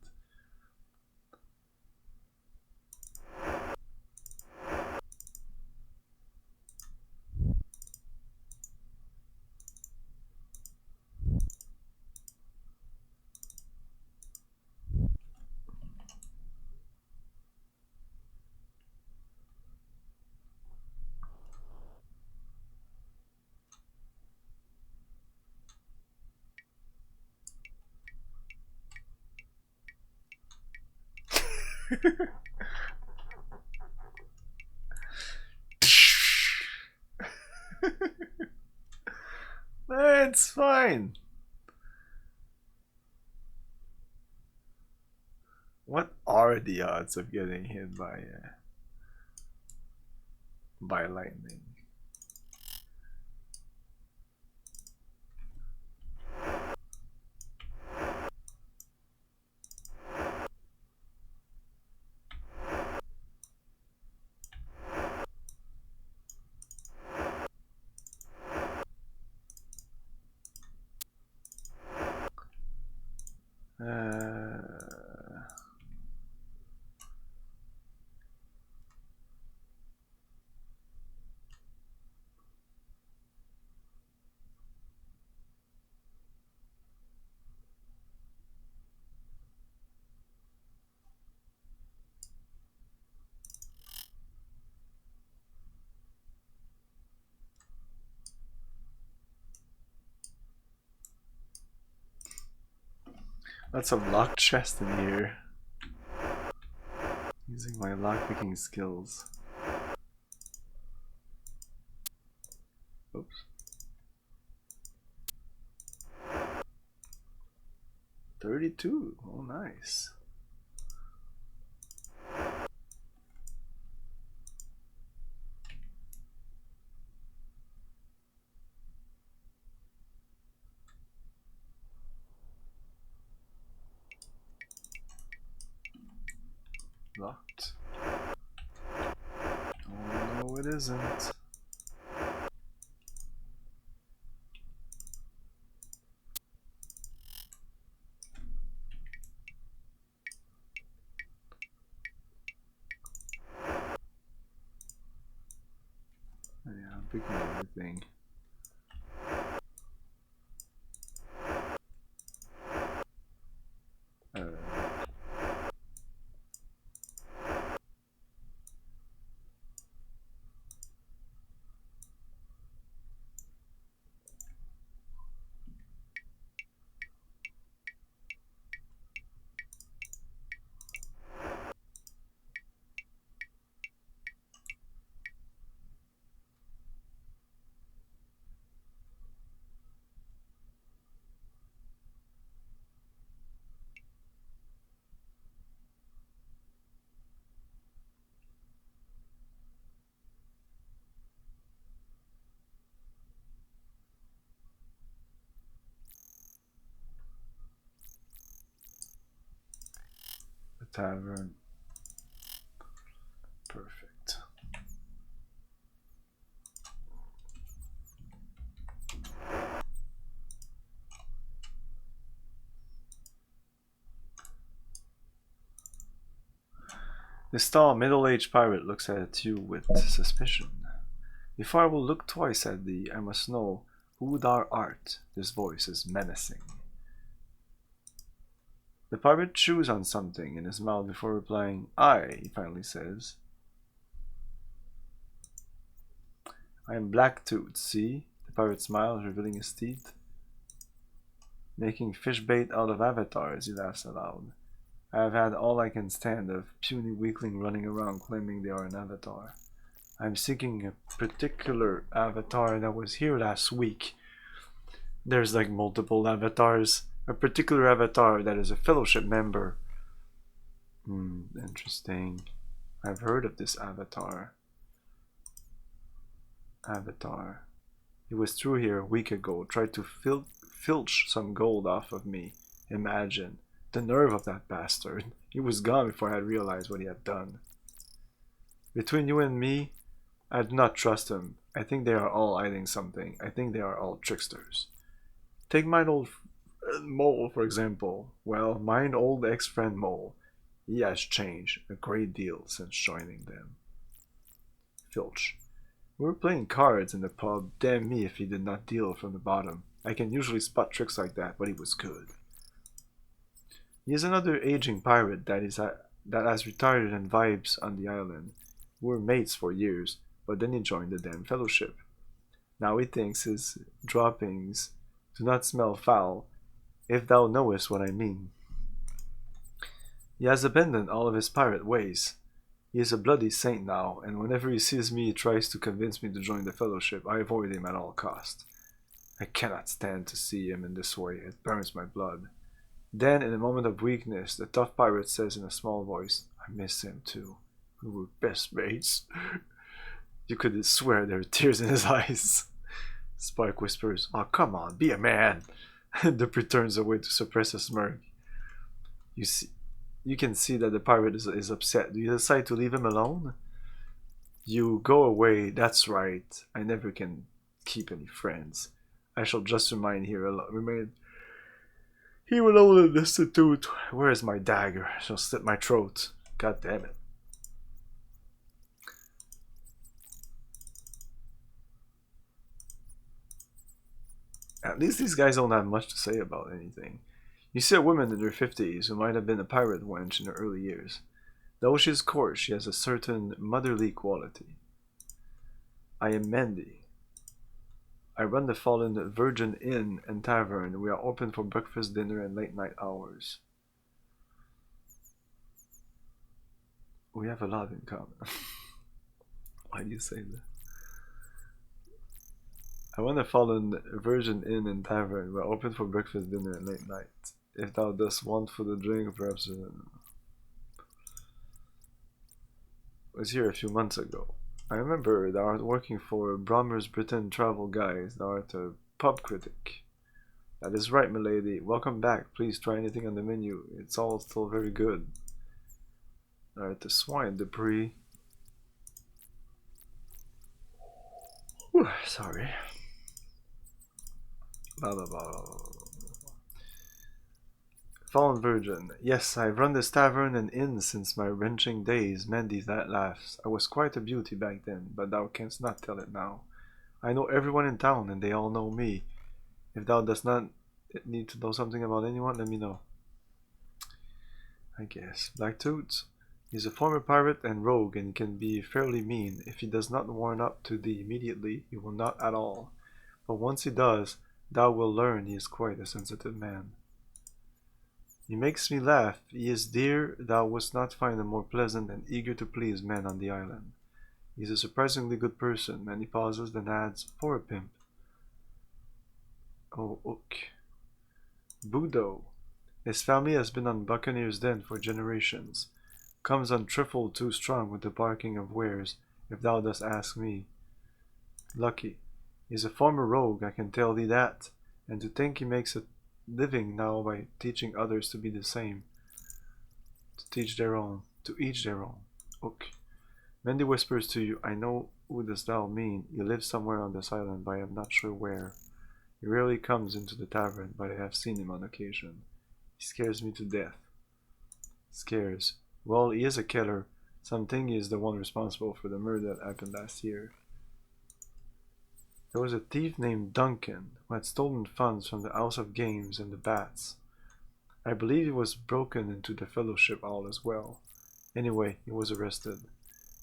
It's fine. are the odds of getting hit by lightning? That's a locked chest in here. Using my lockpicking skills. Oops. 32. Oh, nice. Locked. Oh no, it isn't. Yeah, I'm picking everything. The tavern. Perfect. This tall, middle-aged pirate looks at you with suspicion. Before I will look twice at thee, I must know who thou art. This voice is menacing. The pirate chews on something in his mouth before replying, "I," he finally says. "I am Blacktooth, see?" The pirate smiles, revealing his teeth. "Making fish bait out of avatars," he laughs aloud. "I have had all I can stand of puny weakling running around claiming they are an avatar. I am seeking a particular avatar that was here last week." There's like multiple avatars. A particular avatar that is a fellowship member. Interesting. I've heard of this avatar. He was through here a week ago, tried to filch some gold off of me. Imagine. The nerve of that bastard. He was gone before I had realized what he had done. Between you and me, I do not trust him. I think they are all hiding something. I think they are all tricksters. Take mine old Mole, for example. Well, mine old ex-friend Mole. He has changed a great deal since joining them. Filch. We were playing cards in the pub. Damn me if he did not deal from the bottom. I can usually spot tricks like that, but he was good. He is another aging pirate that has retired and vibes on the island. We were mates for years, but then he joined the damn fellowship. Now he thinks his droppings do not smell foul, if thou knowest what I mean. He has abandoned all of his pirate ways. He is a bloody saint now, and whenever he sees me he tries to convince me to join the fellowship. I avoid him at all costs. I cannot stand to see him in this way. It burns my blood. Then, in a moment of weakness, the tough pirate says in a small voice, I miss him too. We were best mates. You could swear there are tears in his eyes. Spark whispers, oh come on, be a man. Dupree turns away to suppress a smirk. You can see that the pirate is upset. Do you decide to leave him alone? You go away, that's right. I never can keep any friends. I shall just remain here alone. And destitute. Where is my dagger? I shall slit my throat. God damn it. At least these guys don't have much to say about anything. You see a woman in her 50s who might have been a pirate wench in her early years. Though she is coarse, she has a certain motherly quality. I am Mandy. I run the Fallen Virgin Inn and Tavern. We are open for breakfast, dinner, and late night hours. We have a lot in common. Why do you say that? I run the Fallen Virgin Inn and Tavern. We are open for breakfast, dinner, and late night. If thou dost want for the drink, perhaps... was here a few months ago. I remember thou art working for Brommer's Britain Travel Guys. Thou art a pub critic. That is right, milady. Welcome back. Please try anything on the menu. It's all still very good. Alright, the swine, Dupree. Whew, sorry. Blah, blah, blah, blah. Fallen Virgin. Yes, I've run this tavern and inn since my wrenching days. Mandy that laughs. I was quite a beauty back then, but thou canst not tell it now. I know everyone in town, and they all know me. If thou dost not need to know something about anyone, let me know. I guess. Blacktooth. He's a former pirate and rogue, and can be fairly mean. If he does not warm up to thee immediately, he will not at all. But once he does, thou will learn he is quite a sensitive man. He makes me laugh. He is dear. Thou wouldst not find a more pleasant and eager to please man on the island. He is a surprisingly good person. Many pauses, then adds, for a pimp. Oh, ook. Budo. His family has been on Buccaneer's Den for generations. Comes on trifle too strong with the barking of wares, if thou dost ask me. Lucky. He is a former rogue, I can tell thee that. And to think he makes a living now by teaching others to be the same. To teach their own. To each their own. Ok. Mandy whispers to you, I know who dost thou mean. He lives somewhere on this island, but I am not sure where. He rarely comes into the tavern, but I have seen him on occasion. He scares me to death. Scares. Well, he is a killer. Some think he is the one responsible for the murder that happened last year. There was a thief named Duncan who had stolen funds from the House of Games and the Bats. I believe he was broken into the Fellowship Hall as well. Anyway, he was arrested.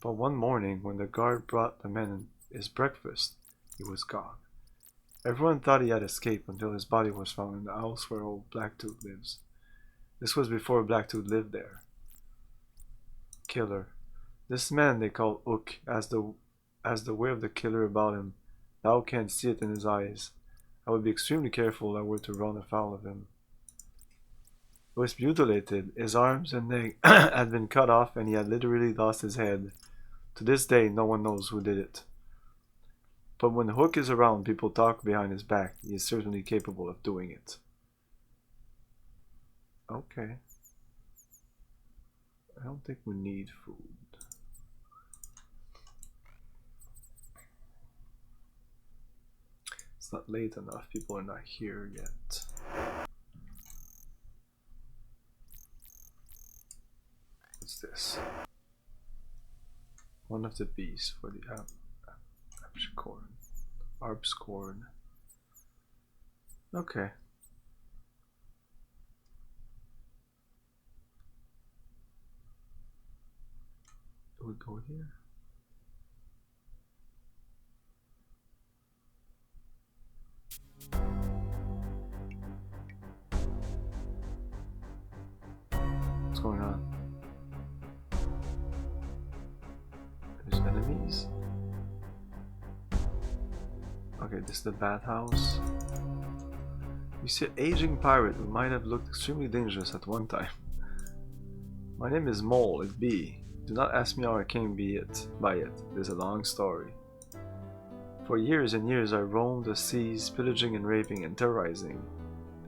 But one morning, when the guard brought the man his breakfast, he was gone. Everyone thought he had escaped until his body was found in the house where old Blacktooth lives. This was before Blacktooth lived there. Killer. This man they call Ook has the way of the killer about him. Thou can't see it in his eyes. I would be extremely careful if I were to run afoul of him. He was mutilated. His arms and neck had been cut off, and he had literally lost his head. To this day, no one knows who did it. But when Hook is around, people talk behind his back. He is certainly capable of doing it. Okay. I don't think we need food. It's not late enough. People are not here yet. What's this? One of the bees for the Abscorn. Arbscorn. Okay. Do we go here? What's going on? There's enemies. Okay, this is the bathhouse. You see an aging pirate who might have looked extremely dangerous at one time. My name is Mole, it be. Do not ask me how I came by it. It is a long story. For years and years I roamed the seas, pillaging and raping and terrorizing.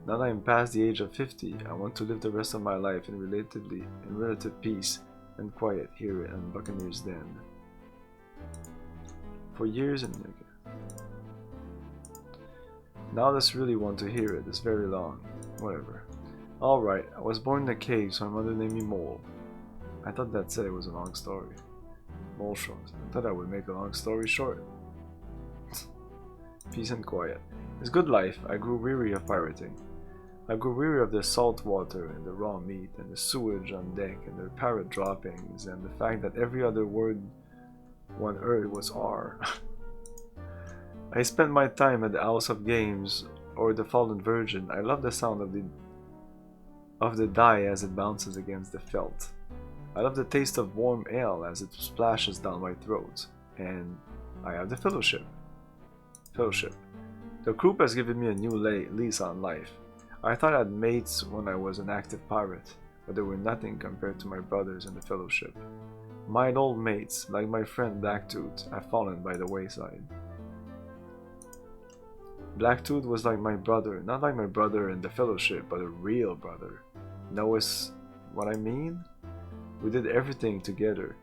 Now that I am past the age of 50, I want to live the rest of my life in relative peace and quiet here in Buccaneer's Den. For years and now that's really want to hear it. It's very long. Whatever. Alright, I was born in a cave, so my mother named me Mole. I thought that said it was a long story. Mole short. I thought I would make a long story short. Peace and quiet. It's good life. I grew weary of pirating. I grew weary of the salt water and the raw meat and the sewage on deck and the parrot droppings and the fact that every other word one heard was R. I spent my time at the House of Games or the Fallen Virgin. I love the sound of the die as it bounces against the felt. I love the taste of warm ale as it splashes down my throat. And I have the Fellowship. The group has given me a new lease on life. I thought I had mates when I was an active pirate, but they were nothing compared to my brothers in the Fellowship. My old mates, like my friend Blacktooth, have fallen by the wayside. Blacktooth was like my brother, not like my brother in the Fellowship, but a real brother. Notice what I mean? We did everything together.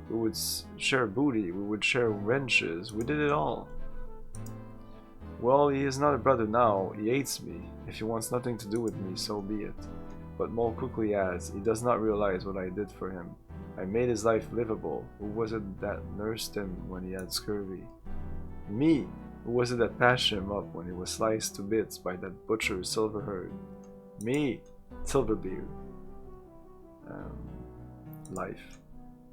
We would share booty, we would share wrenches, we did it all. Well, he is not a brother now, he hates me. If he wants nothing to do with me, so be it. But Mole quickly adds, he does not realize what I did for him. I made his life livable. Who was it that nursed him when he had scurvy? Me! Who was it that patched him up when he was sliced to bits by that butcher Silverherd? Me! Silverbeard. Life.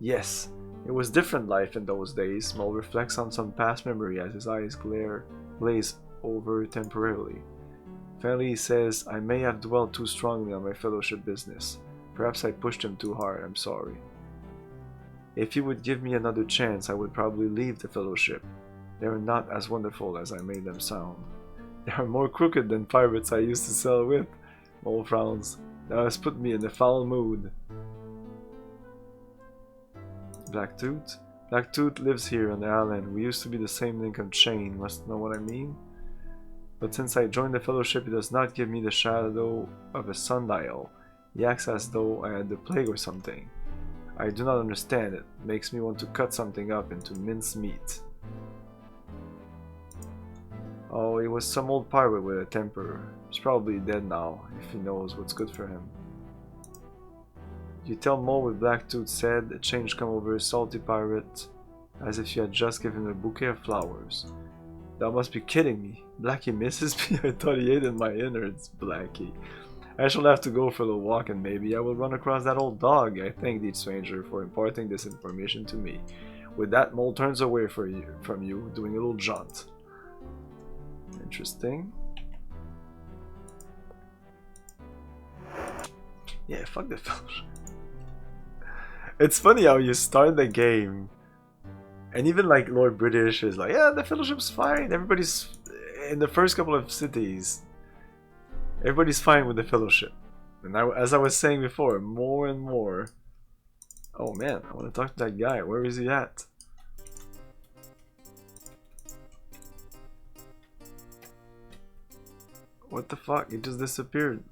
Yes, it was different life in those days. Mole reflects on some past memory as his eyes glaze over temporarily. Finally he says, I may have dwelt too strongly on my Fellowship business. Perhaps I pushed him too hard, I'm sorry. If he would give me another chance, I would probably leave the Fellowship. They are not as wonderful as I made them sound. They are more crooked than pirates I used to sail with. Mole frowns. That has put me in a foul mood. Blacktooth? Blacktooth lives here on the island. We used to be the same link of chain, must know what I mean? But since I joined the Fellowship, he does not give me the shadow of a sundial. He acts as though I had the plague or something. I do not understand it. It makes me want to cut something up into mince meat. Oh, he was some old pirate with a temper. He's probably dead now, if he knows what's good for him. You tell Mole what Blacktooth said, a change come over a salty pirate, as if you had just given him a bouquet of flowers. Thou must be kidding me. Blackie misses me? I thought he ate in my innards, Blackie. I shall have to go for a little walk and maybe I will run across that old dog. I thank thee, stranger, for imparting this information to me. With that, Mole turns away from you, doing a little jaunt. Interesting. Yeah, fuck the Fellowship. It's funny how you start the game and even like Lord British is like, yeah, the Fellowship's fine. Everybody's in the first couple of cities. Everybody's fine with the Fellowship. And as I was saying before, more and more. Oh man, I want to talk to that guy. Where is he at? What the fuck? He just disappeared.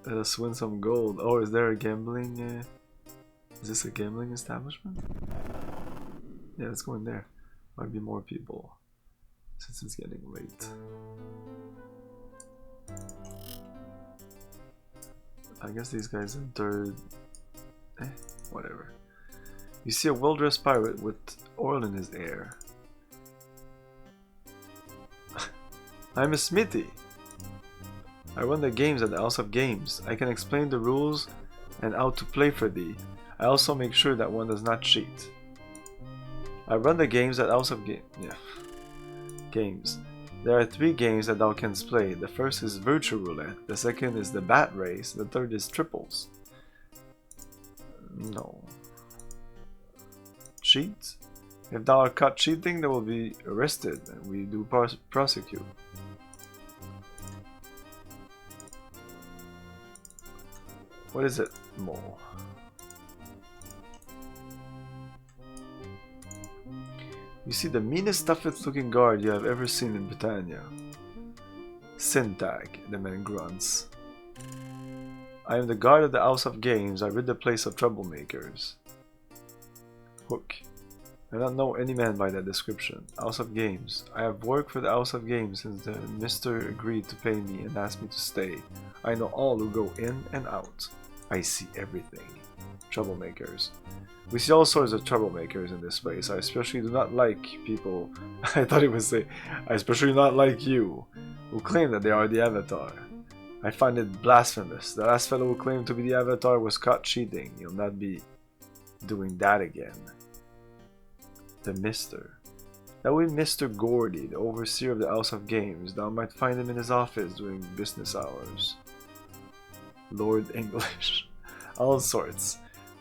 Let us win some gold. Oh, is there a gambling? Is this a gambling establishment? Yeah, let's go in there. Might be more people since it's getting late. I guess these guys entered. Whatever. You see a well-dressed pirate with oil in his hair. I'm a smithy. I run the games at the House of Games. I can explain the rules and how to play for thee. I also make sure that one does not cheat. I run the games at House of Games. There are 3 games that thou canst play. The first is Virtue Roulette, the second is the Bat Race, the third is Triples. No. Cheat? If thou art caught cheating, thou will be arrested, and we do prosecute. What is it, Mole? You see the meanest, toughest looking guard you have ever seen in Britannia. Syntag, the man grunts. I am the guard of the House of Games. I rid the place of troublemakers. Hook. I don't know any man by that description. House of Games. I have worked for the House of Games since the Mr. agreed to pay me and asked me to stay. I know all who go in and out. I see everything. Troublemakers. We see all sorts of troublemakers in this place. I especially do not like people. I thought it would say, I especially do not like you, who claim that they are the Avatar. I find it blasphemous. The last fellow who claimed to be the Avatar was caught cheating. He'll not be doing that again. The Mister. That way Mr. Gordy, the overseer of the House of Games. Thou might find him in his office during business hours. Lord English. All sorts.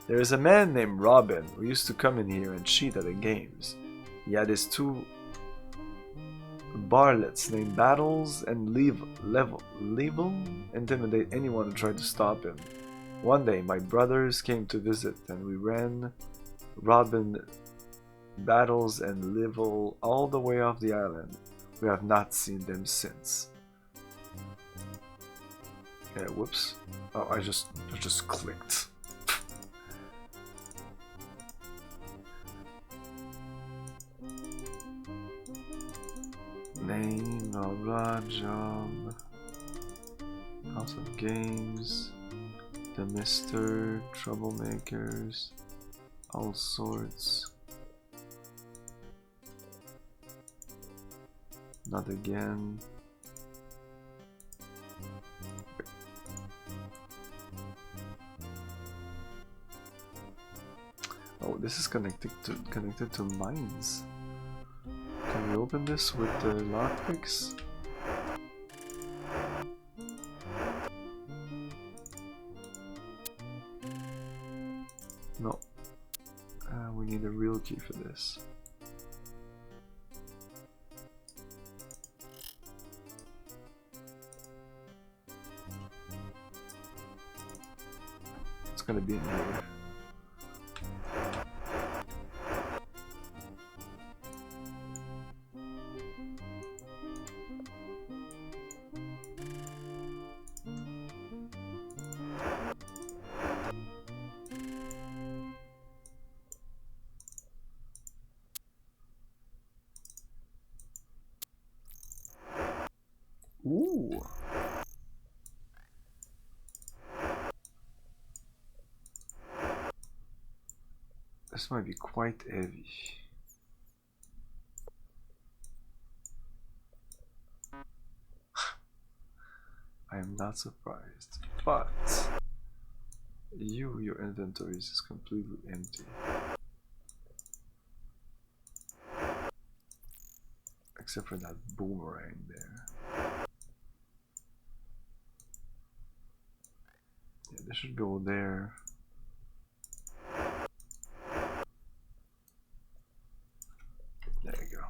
There is a man named Robin who used to come in here and cheat at the games. He had his two varlets named Battles and Level intimidate anyone who tried to stop him. One day my brothers came to visit and we ran Robin, Battles and Level all the way off the island. We have not seen them since. Yeah, whoops. Oh, I just clicked. Name, blah blah, job, House of Games, the Mister, troublemakers, all sorts. Not again. Oh, this is connected to mines. Can we open this with the lockpicks? No. We need a real key for this. It's gonna be in here. Ooh. This might be quite heavy. I am not surprised, but your inventory is completely empty. Except for that boomerang there. Yeah, this should go there. There you go.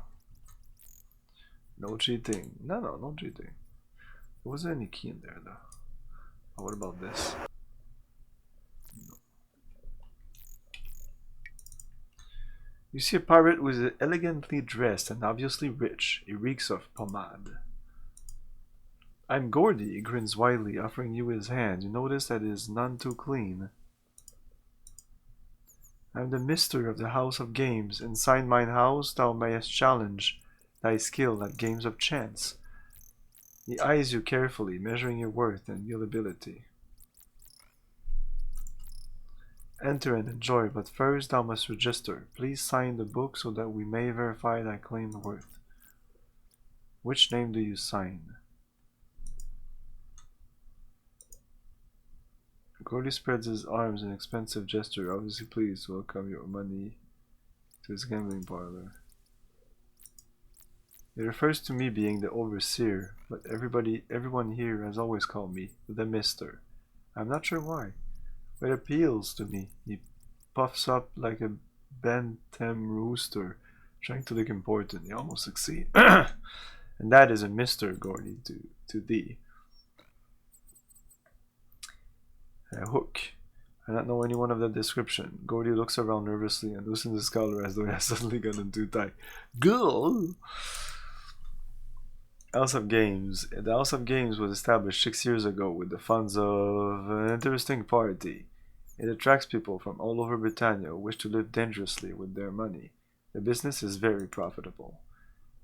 No cheating. No cheating. There wasn't any key in there though. Oh, what about this? No. You see a pirate who is elegantly dressed and obviously rich. He reeks of pomade. I'm Gordy, he grins widely, offering you his hand. You notice that it is none too clean. I'm the Mister of the House of Games. Inside mine house thou mayest challenge thy skill at games of chance. He eyes you carefully, measuring your worth and your ability. Enter and enjoy, but first thou must register. Please sign the book so that we may verify thy claim of worth. Which name do you sign? Gordy spreads his arms in an expensive gesture, obviously pleased to welcome your money to his gambling parlor. It refers to me being the overseer, but everyone here has always called me the Mister. I'm not sure why, but it appeals to me. He puffs up like a bantam rooster Trying to look important, you almost succeed. And that is a Mr. Gordy to thee. Hook. I don't know anyone of that description. Gordy looks around nervously and loosens his collar as though he has suddenly gotten too tight. Go! House of Games. The House of Games was established 6 years ago with the funds of an interesting party. It attracts people from all over Britannia who wish to live dangerously with their money. The business is very profitable.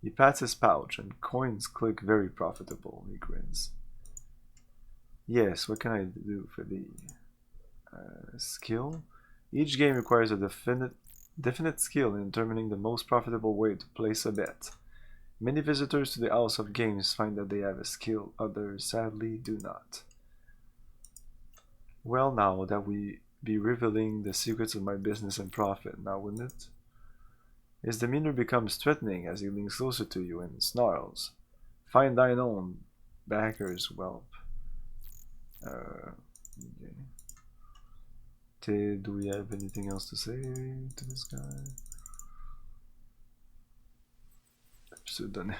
He pats his pouch and coins click very profitable. He grins. Yes, what can I do for thee? Skill? Each game requires a definite skill in determining the most profitable way to place a bet. Many visitors to the House of Games find that they have a skill, others sadly do not. Well, now that we be revealing the secrets of my business and profit, now wouldn't it? His demeanor becomes threatening as he leans closer to you and snarls. Find thine own backers, whelp. Okay. Do we have anything else to say to this guy? Pseudonym.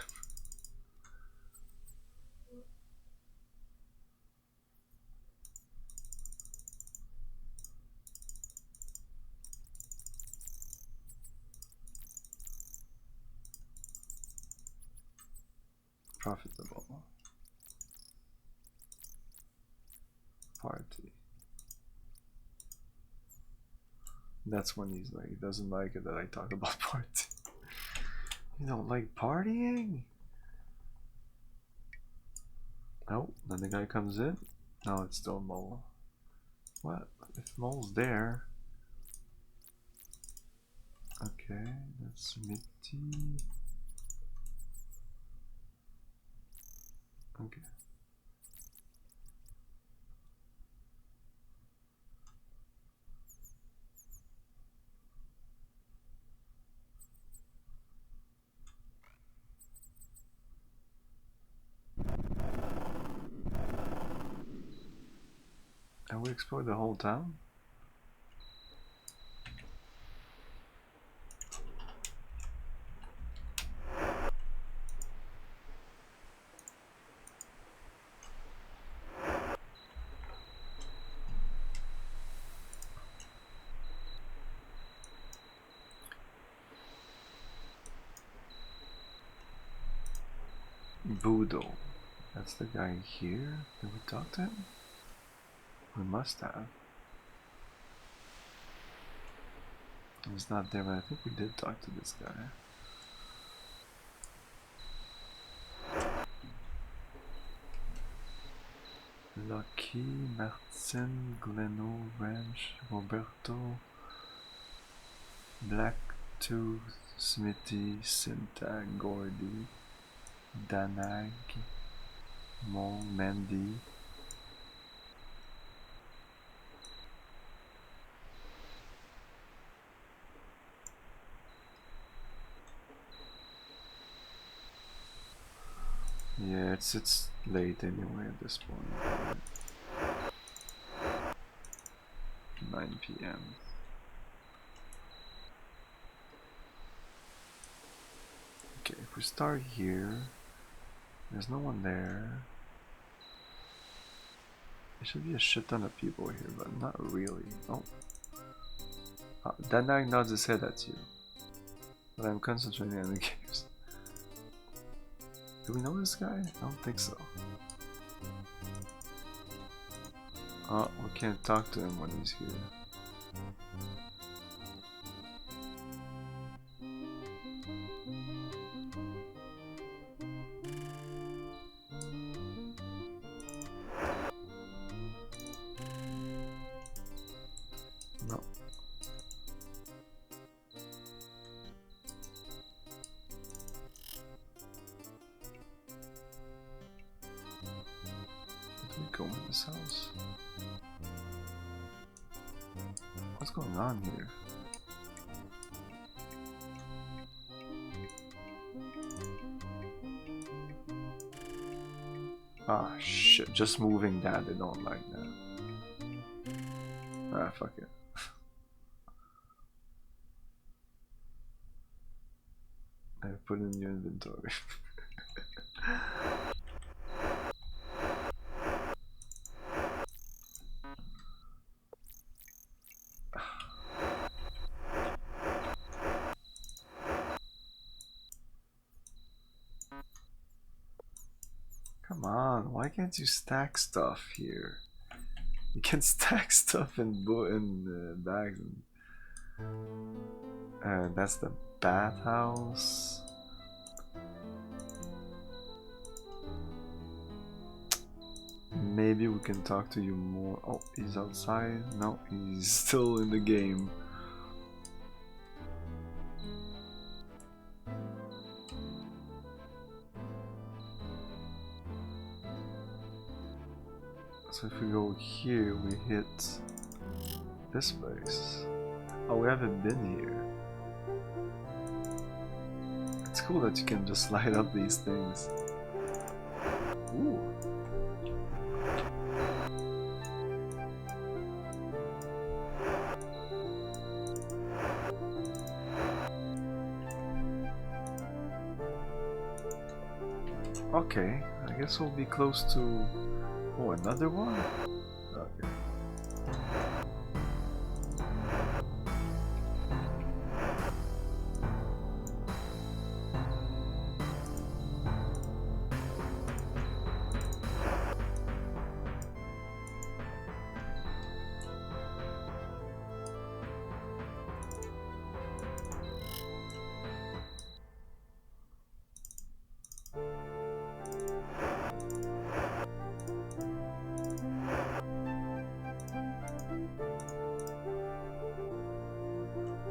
Profitable. Party. That's when he's like, he doesn't like it that I talk about party. You don't like partying? Oh, then the guy comes in. No, it's still Mole. What? If Mole's there. Okay, that's Mitty. Okay. And we explored the whole town? Boodle. That's the guy here? Did we talk to him? We must have. He's not there, but I think we did talk to this guy. Lucky, Martin, Gleno, Ranch, Roberto, Blacktooth, Smithy, Syntax, Gordy, Danag, Mole, Mandy. Yeah, it's late anyway at this point. 9 p.m. Okay, if we start here, there's no one there. There should be a shit ton of people here, but not really. Oh. Danag nods his head at you. But I'm concentrating on the games. Do we know this guy? I don't think so. Oh, we can't talk to him when he's here. No. Did we go in this house? What's going on here? Ah shit, just moving that, they don't like that. Ah, fuck it. I put in your inventory. Come on, why can't you stack stuff here? You can stack stuff in bags. And that's the bathhouse. Maybe we can talk to you more. Oh, he's outside? No, he's still in the game. So if we go here, we hit this place. Oh, we haven't been here. It's cool that you can just light up these things. Ooh. Okay, I guess we'll be close to... Oh, another one? Okay.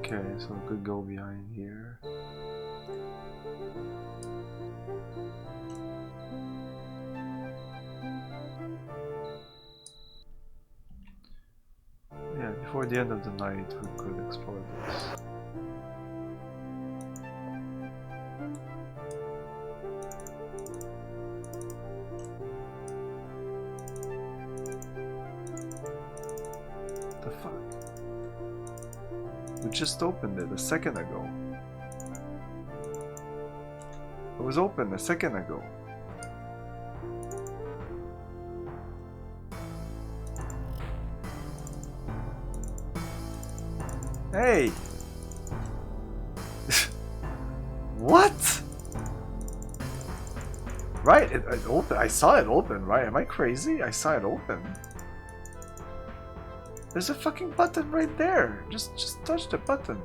Okay, so we could go behind here. Yeah, before the end of the night we could explore this. The fuck? We just opened it a second ago. It was open a second ago. Hey! What? Right, it opened. I saw it open, right? Am I crazy? I saw it open. There's a fucking button right there. Just touch the button.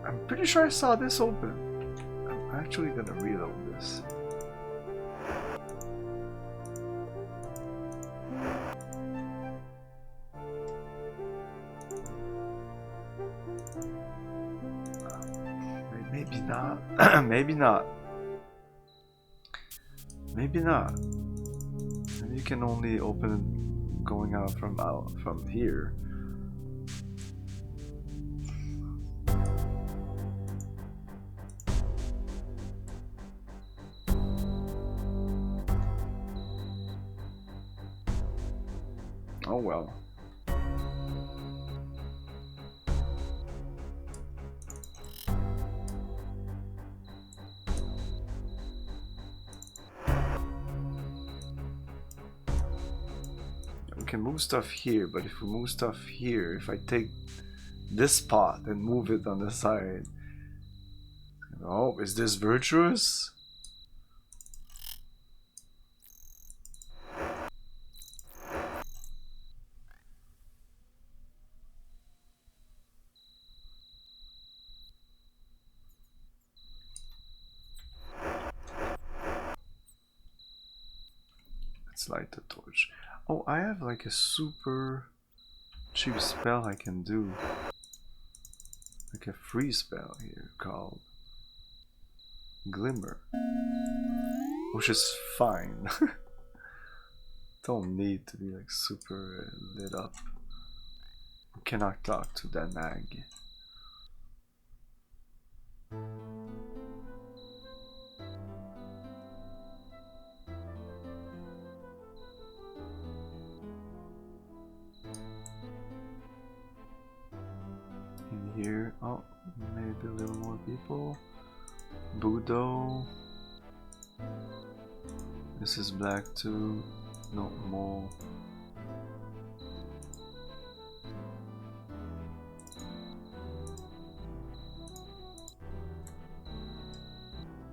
I'm pretty sure I saw this open. I'm actually gonna reload this. Maybe not. Maybe not. Maybe not. Maybe you can only open it going out from here. Oh well. We can move stuff here, but if we move stuff here, if I take this spot and move it on the side, oh, is this virtuous? Let's light the torch. Oh, I have like a super cheap spell I can do. Like a free spell here called Glimmer. Which is fine. Don't need to be like super lit up. We cannot talk to that nag. little more people. Budo. This is black too. No more.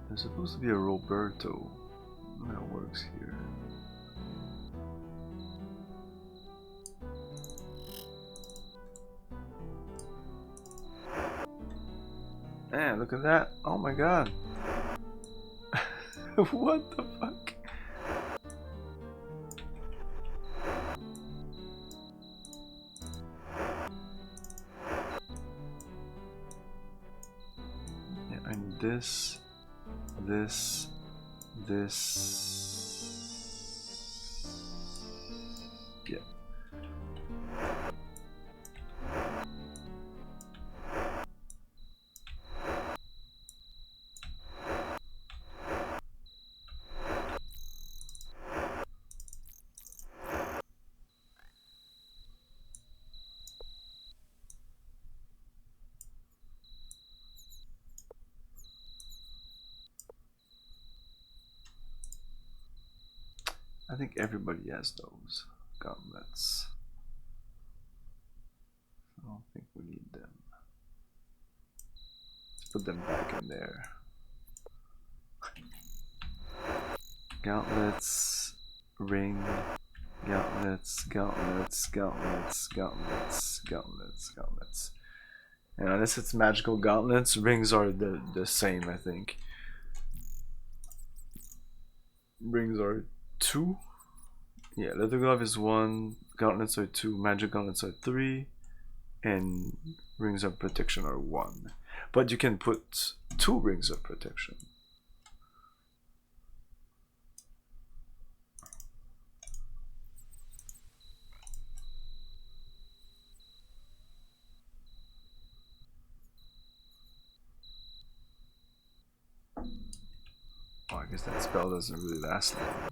There's supposed to be a Roberto that works here. Man, look at that. Oh my god. What the fuck? Yeah, I need this, this. Yeah. I think everybody has those gauntlets. I don't think we need them. Let's put them back in there. Gauntlets, ring, gauntlets, gauntlets, gauntlets, gauntlets, gauntlets, gauntlets. And unless it's magical gauntlets, rings are the same, I think. Rings are 2. Yeah, leather glove is 1, gauntlets are 2, magic gauntlets are 3, and rings of protection are 1. But you can put 2 rings of protection. Oh, I guess that spell doesn't really last long.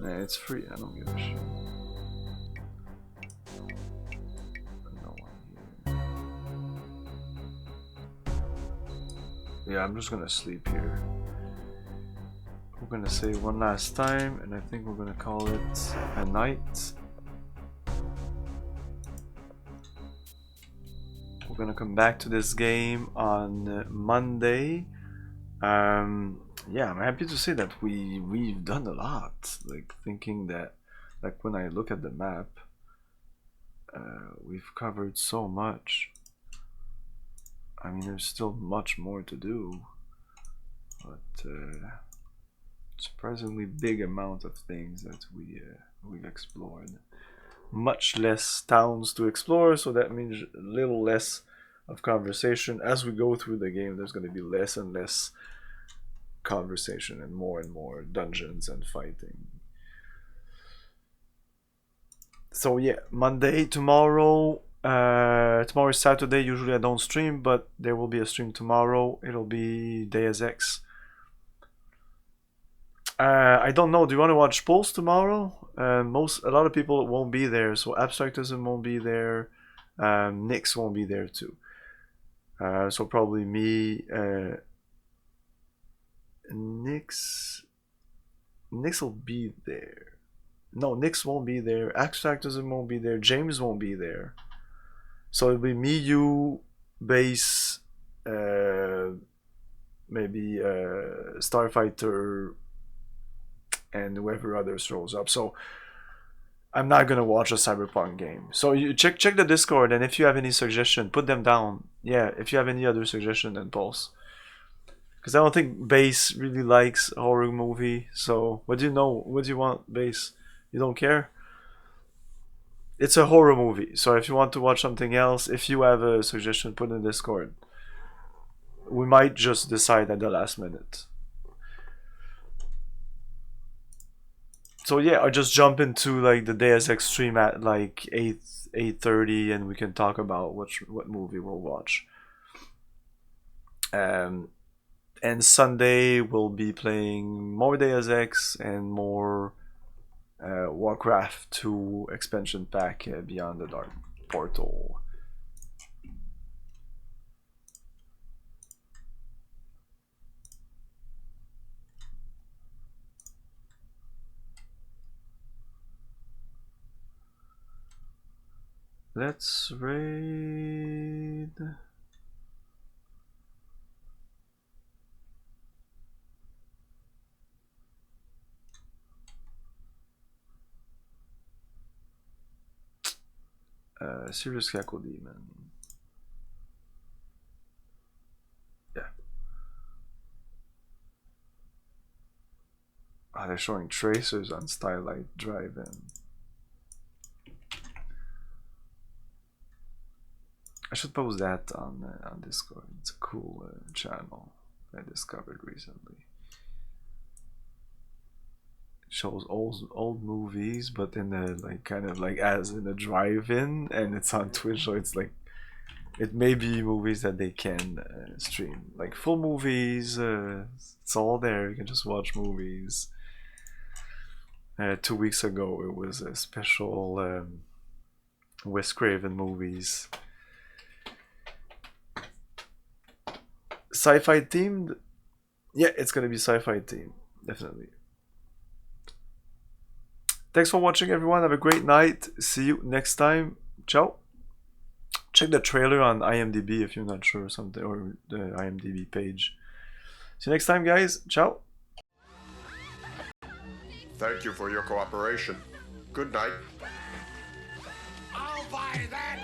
Nah, it's free, I don't give a shit. No one here. Yeah, I'm just gonna sleep here. We're gonna say one last time, and I think we're gonna call it a night. We're gonna come back to this game on Monday. Yeah, I'm happy to say that we've done a lot. Like thinking that, like when I look at the map, we've covered so much. I mean, there's still much more to do, but surprisingly big amount of things that we've explored. Much less towns to explore, so that means a little less of conversation. As we go through the game, there's going to be less and less conversation and more dungeons and fighting. So yeah, Monday, tomorrow. Tomorrow is Saturday. Usually I don't stream, but there will be a stream tomorrow. It'll be Deus Ex. I don't know. Do you want to watch Pulse tomorrow? A lot of people won't be there. So Abstractism won't be there. Nyx won't be there too. So probably me. Nyx will be there. No, Nyx won't be there. Abstractism won't be there. James won't be there. So it'll be me, you, Base, maybe Starfighter, and whoever others shows up. So I'm not gonna watch a Cyberpunk game. So you check the Discord, and if you have any suggestion, put them down. Yeah, if you have any other suggestion, then Pulse. Because I don't think Base really likes horror movie. So what do you know? What do you want, Base? You don't care? It's a horror movie. So if you want to watch something else, if you have a suggestion, put in Discord. We might just decide at the last minute. So yeah, I'll just jump into like the Deus Ex stream at like 8:30, and we can talk about what movie we'll watch. And Sunday we'll be playing more Deus Ex and more Warcraft 2 expansion pack, Beyond the Dark Portal. Let's raid. Serious Cackle Demon. Yeah. Ah, they're showing tracers on Starlight Drive-In. I should post that on Discord. It's a cool channel I discovered recently. It shows old movies, but in a like kind of like as in a drive-in, and it's on Twitch, so it's like it may be movies that they can stream, like full movies. It's all there. You can just watch movies. 2 weeks ago, it was a special Wes Craven movies. Sci-fi themed? Yeah, it's gonna be sci-fi themed, definitely. Thanks for watching, everyone. Have a great night. See you next time. Ciao. Check the trailer on IMDb if you're not sure something, or the IMDb page. See you next time, guys. Ciao. Thank you for your cooperation. Good night. I'll buy that